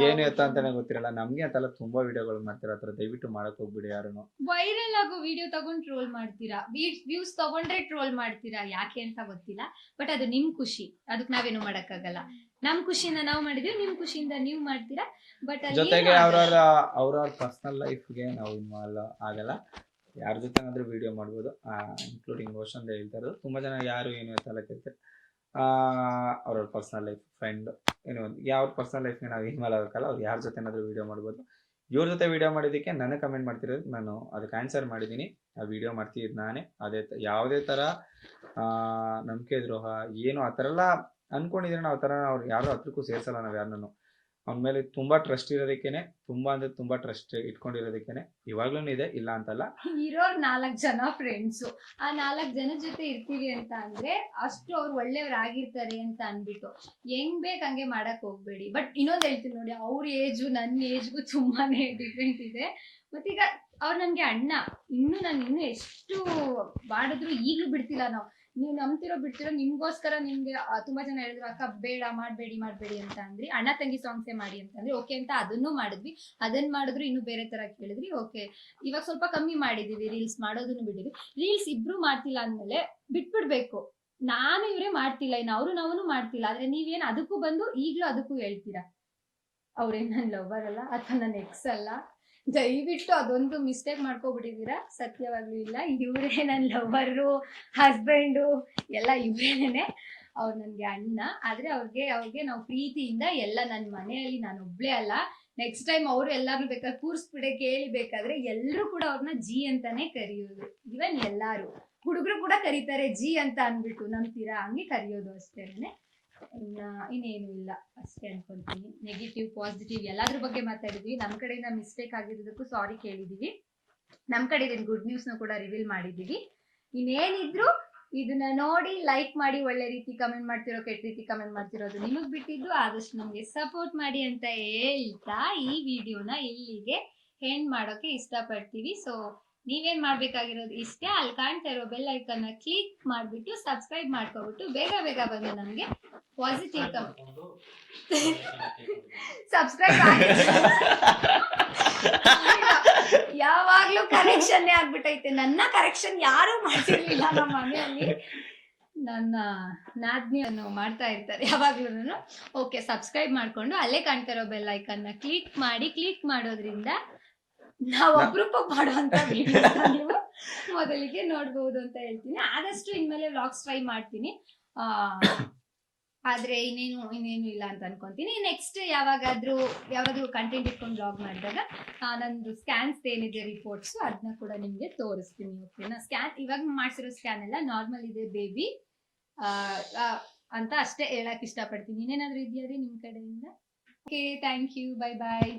ಏನು ಎತ್ತ ಅಂತಾನೆ ಗೊತ್ತಿರಲ್ಲ ನಮ್ಗೆ ಅಂತಲ್ಲ. ತುಂಬಾ ವಿಡಿಯೋಗಳು ಮಾಡ್ತೀರಾ, ಆತರ ದಯವಿಟ್ಟು ಮಾಡಕ್ ಹೋಗ್ಬಿಡಿ ಯಾರುನು. ವೈರಲ್ ಆಗೋ ವಿಡಿಯೋ ತಗೊಂಡ್ ಟ್ರೋಲ್ ಮಾಡ್ತೀರಾ, ವ್ಯೂಸ್ ತಗೊಂಡ್ರೆ ಟ್ರೋಲ್ ಮಾಡ್ತೀರಾ, ಯಾಕೆ ಅಂತ ಗೊತ್ತಿಲ್ಲ. ಬಟ್ ಅದು ನಿಮ್ ಖುಷಿ, ಅದಕ್ಕೆ ನಾವೇನು ಮಾಡಕ್ಕಾಗಲ್ಲ. ನಮ್ ಖುಷಿಯಿಂದ ನಾವು ಮಾಡಿದೀವಿ, ನಿಮ್ ಖುಷಿಯಿಂದ ನೀವು ಮಾಡ್ತೀರಾ. ಬಟ್ ಜೊತೆಗೆ ಅವ್ರವ್ರ ಪರ್ಸನಲ್ ಲೈಫ್ಗೆ ನಾವು ಇನ್ವಾಲ್ವ್ ಆಗಲ್ಲ. ಯಾರ ಜೊತೆನಾದ್ರೂ ವಿಡಿಯೋ ಮಾಡ್ಬೋದು, ಇನ್ಕ್ಲೂಡಿಂಗ್ ರೋಷನ್ ಹೇಳ್ತಾ ಇರೋದು. ತುಂಬಾ ಜನ ಯಾರು ಏನು ಎತ್ತಲ್ಲ ಕೇಳ್ತಾರೆ. ಅವ್ರವ್ರ ಪರ್ಸನಲ್ ಲೈಫ್, ಫ್ರೆಂಡ್, ಏನೋ ಒಂದು ಯಾವ ಪರ್ಸನಲ್ ಲೈಫ್ಗೆ ನಾವು ಇನ್ವಾಲ್ವ್ ಆಗಕ್ಕಲ್ಲ. ಅವ್ರು ಯಾರ ಜೊತೆನಾದ್ರೂ ವಿಡಿಯೋ ಮಾಡ್ಬೋದು. ಇವ್ರ ಜೊತೆ ವಿಡಿಯೋ ಮಾಡಿದ್ದಕ್ಕೆ ನನಗೆ ಕಮೆಂಟ್ ಮಾಡ್ತಿರೋದು, ನಾನು ಅದಕ್ಕೆ ಆನ್ಸರ್ ಮಾಡಿದ್ದೀನಿ. ಆ ವಿಡಿಯೋ ಮಾಡ್ತಿದ್ದು ನಾನೇ. ಅದೇ ಯಾವುದೇ ಥರ ನಂಬಿಕೆ ದ್ರೋಹ ಏನು ಆ ಥರ ಎಲ್ಲ ಅನ್ಕೊಂಡಿದ್ರೆ ನಾವು ಆ ಥರ ಅವ್ರು ಯಾರು ಹತ್ರಕ್ಕೂ ಸೇರಿಸಲ್ಲ. ನಾವು ಯಾರನ್ನೂ ಅವನ ಮೇಲೆ ತುಂಬಾ ಟ್ರಸ್ಟ್ ಇರೋದಕ್ಕೇನೆ, ತುಂಬಾ ಅಂದ್ರೆ ತುಂಬಾ ಟ್ರಸ್ಟ್ ಇಟ್ಕೊಂಡಿರೋದಕ್ಕೇನೆ ಇವಾಗ್ಲೂ ಇದೆ, ಇಲ್ಲ ಅಂತಲ್ಲ. ಇರೋ 4 ಜನ ಫ್ರೆಂಡ್ಸು, ಆ 4 ಜನ ಜೊತೆ ಇರ್ತೀವಿ ಅಂತ ಅಂದ್ರೆ ಅಷ್ಟು ಅವ್ರು ಒಳ್ಳೆಯವ್ರಾಗಿರ್ತಾರೆ ಅಂತ ಅನ್ಬಿಟ್ಟು ಹೆಂಗ್ ಬೇಕ್ ಹಂಗೆ ಮಾಡಕ್ ಹೋಗ್ಬೇಡಿ. ಬಟ್ ಇನ್ನೊಂದು ಹೇಳ್ತೀನಿ ನೋಡಿ, ಅವ್ರ ಏಜು ನನ್ನ ಏಜ್ಗೂ ತುಂಬಾನೇ ಡಿಫ್ರೆಂಟ್ ಇದೆ. ಮತ್ತೀಗ ಅವ್ರು ನನ್ಗೆ ಅಣ್ಣ, ನಾನು ಎಷ್ಟು ಮಾಡಿದ್ರು ಈಗ್ಲೂ ಬಿಡ್ತಿಲ್ಲ. ನೀವು ನಂಬ್ತಿರೋ ಬಿಡ್ತಿರೋ, ನಿಮ್ಗೋಸ್ಕರ ನಿಮ್ಗೆ ತುಂಬಾ ಜನ ಹೇಳಿದ್ರು ಅಕ್ಕ ಬೇಡ ಮಾಡಬೇಡಿ ಅಂತ ಅಂದ್ರಿ. ಅಣ್ಣ ತಂಗಿ ಸಾಂಗ್ಸೇ ಮಾಡಿ ಅಂತಂದ್ರಿ. ಓಕೆ ಅಂತ ಅದನ್ನು ಮಾಡಿದ್ವಿ. ಅದನ್ನ ಮಾಡಿದ್ರು ಇನ್ನು ಬೇರೆ ತರ ಕೇಳಿದ್ರಿ. ಓಕೆ, ಇವಾಗ ಸ್ವಲ್ಪ ಕಮ್ಮಿ ಮಾಡಿದೀವಿ, ರೀಲ್ಸ್ ಮಾಡೋದನ್ನು ಬಿಟ್ಟಿದ್ವಿ. ರೀಲ್ಸ್ ಇಬ್ರು ಮಾಡ್ತಿಲ್ಲ ಅಂದ್ಮೇಲೆ ಬಿಟ್ಬಿಡ್ಬೇಕು. ನಾನು ಇವ್ರೇ ಮಾಡ್ತಿಲ್ಲ, ಇನ್ನು ನಾವು ಮಾಡ್ತಿಲ್ಲ. ಆದ್ರೆ ನೀವೇನ್ ಅದಕ್ಕೂ ಬಂದು ಈಗ್ಲೂ ಅದಕ್ಕೂ ಹೇಳ್ತೀರಾ? ಅವ್ರೇನು ನನ್ನ ಲವರ್ ಅಲ್ಲ ಅಥವಾ ನನ್ನ ಎಕ್ಸ್ ಅಲ್ಲ. ದಯವಿಟ್ಟು ಅದೊಂದು ಮಿಸ್ಟೇಕ್ ಮಾಡ್ಕೊಬಿಟ್ಟಿದ್ದೀರಾ. ಸತ್ಯವಾಗ್ಲೂ ಇಲ್ಲ, ಇವರೇ ನನ್ನ ಲವರು, ಹಸ್ಬೆಂಡು ಎಲ್ಲ ಇವರೇನೆ. ಅವ್ರು ನನಗೆ ಅಣ್ಣ. ಆದರೆ ಅವ್ರಿಗೆ ನಾವು ಪ್ರೀತಿಯಿಂದ ಎಲ್ಲ ನನ್ನ ಮನೆಯಲ್ಲಿ ನಾನು ಒಬ್ಳೇ ಅಲ್ಲ, ನೆಕ್ಸ್ಟ್ ಟೈಮ್ ಅವರು ಎಲ್ಲಾರು ಬೇಕಾದ್ರೆ ಕೂರಿಸ್ಬಿಡೆ ಕೇಳಿ, ಬೇಕಾದ್ರೆ ಎಲ್ಲರೂ ಕೂಡ ಅವ್ರನ್ನ ಜಿ ಅಂತಾನೆ ಕರೆಯೋದು. ಇವನ್ ಎಲ್ಲಾರು ಹುಡುಗರು ಕೂಡ ಕರೀತಾರೆ ಜಿ ಅಂತ ಅಂದ್ಬಿಟ್ಟು, ನಂಬ್ತೀರಾ? ಹಂಗೆ ಕರೆಯೋದು ಅಷ್ಟೇನೆ. ಇನ್ನೇನು ಇಲ್ಲ ಅಷ್ಟೇ ಅನ್ಕೊಂತೀನಿ. ನೆಗೆಟಿವ್ ಪಾಸಿಟಿವ್ ಎಲ್ಲಾದ್ರ ಬಗ್ಗೆ ಮಾತಾಡಿದ್ವಿ. ನಮ್ಮ ಕಡೆಯಿಂದ ಮಿಸ್ಟೇಕ್ ಆಗಿರೋದಕ್ಕೂ ಸಾರಿ ಕೇಳಿದೀವಿ. ನಮ್ಮ ಕಡೆ ಗುಡ್ ನ್ಯೂಸ್ನ ಕೂಡ ರಿವೀಲ್ ಮಾಡಿದ್ದೀವಿ. ಇನ್ನೇನಿದ್ರು ಇದನ್ನ ನೋಡಿ ಲೈಕ್ ಮಾಡಿ, ಒಳ್ಳೆ ರೀತಿ ಕಮೆಂಟ್ ಮಾಡ್ತಿರೋ, ಕೆಟ್ಟ ರೀತಿ ಕಮೆಂಟ್ ಮಾಡ್ತಿರೋದು ನಿಮಗೆ ಬಿಟ್ಟಿದ್ದು. ಆದಷ್ಟು ನಮಗೆ ಸಪೋರ್ಟ್ ಮಾಡಿ ಅಂತ ಹೇಳ್ತಾ ಈ ವಿಡಿಯೋನ ಇಲ್ಲಿಗೆ ಎಂಡ್ ಮಾಡೋಕೆ ಇಷ್ಟಪಡ್ತೀವಿ. ಸೊ ನೀವೇನ್ ಮಾಡ್ಬೇಕಾಗಿರೋದು ಇಷ್ಟೇ, ಅಲ್ಲಿ ಕಾಣ್ತಾ ಇರೋ ಬೆಲ್ ಐಕನ್ನ ಕ್ಲಿಕ್ ಮಾಡಿಬಿಟ್ಟು ಸಬ್ಸ್ಕ್ರೈಬ್ ಮಾಡ್ಕೊಬಿಟ್ಟು ಬೇಗ ಬಂದು ನಮಗೆ ಪಾಸಿಟಿವ್ ಸಬ್ಸ್ಕ್ರೈಬ್ ಯಾವಾಗ್ಲೂ ಕರೆಕ್ಷನ್ ಆಗ್ಬಿಟ್ಟೈತೆ. ನನ್ನ ಕರೆಕ್ಷನ್ ಯಾರು ಮಾಡ್ತಿರ್ಲಿಲ್ಲ ನಮ್ಮ ಮನೆಯಲ್ಲಿ. ನನ್ನ ನಾದ್ನಿಯನ್ನು ಮಾಡ್ತಾ ಇರ್ತಾರೆ ಯಾವಾಗ್ಲೂ. ಓಕೆ, ಸಬ್ಸ್ಕ್ರೈಬ್ ಮಾಡ್ಕೊಂಡು ಅಲ್ಲೇ ಕಾಣ್ತಾ ಇರೋ ಬೆಲ್ ಐಕನ್ನ ಕ್ಲಿಕ್ ಮಾಡೋದ್ರಿಂದ ನಾವು ಅಪರೂಪಕ್ಕೆ ಮಾಡುವಂತ ವಿಡಿಯೋ ನೀವು ಮೊದಲಿಗೆ ನೋಡ್ಬಹುದು ಅಂತ ಹೇಳ್ತೀನಿ. ಆದಷ್ಟು ಇನ್ಮೇಲೆ ವ್ಲಾಗ್ಸ್ ಟ್ರೈ ಮಾಡ್ತೀನಿ. ಆದ್ರೆ ಇನ್ನೇನು ಇಲ್ಲ ಅಂತ ಅನ್ಕೊಂತೀನಿ. ನೆಕ್ಸ್ಟ್ ಯಾವಾಗಾದ್ರೂ ಕಂಟೆಂಟ್ ಇಟ್ಕೊಂಡು ವ್ಲಾಗ್ ಮಾಡಿದಾಗ ನಂದು ಸ್ಕ್ಯಾನ್ಸ್ ಏನಿದೆ ರಿಪೋರ್ಟ್ಸ್ ಅದನ್ನ ಕೂಡ ನಿಮ್ಗೆ ತೋರಿಸ್ತೀನಿ. ಓಕೆನಾ? ಸ್ಕ್ಯಾನ್ ಇವಾಗ ಮಾಡ್ಸಿರೋ ಸ್ಕ್ಯಾನ್ ಎಲ್ಲ ನಾರ್ಮಲ್ ಇದೆ ಬೇಬಿ ಅಂತ ಅಷ್ಟೇ ಹೇಳಕ್ ಇಷ್ಟಪಡ್ತೀನಿ. ಇನ್ನೇನಾದ್ರೂ ಇದೆಯಾ ರೀ ನಿಮ್ ಕಡೆಯಿಂದ? Okay, thank you, bye bye.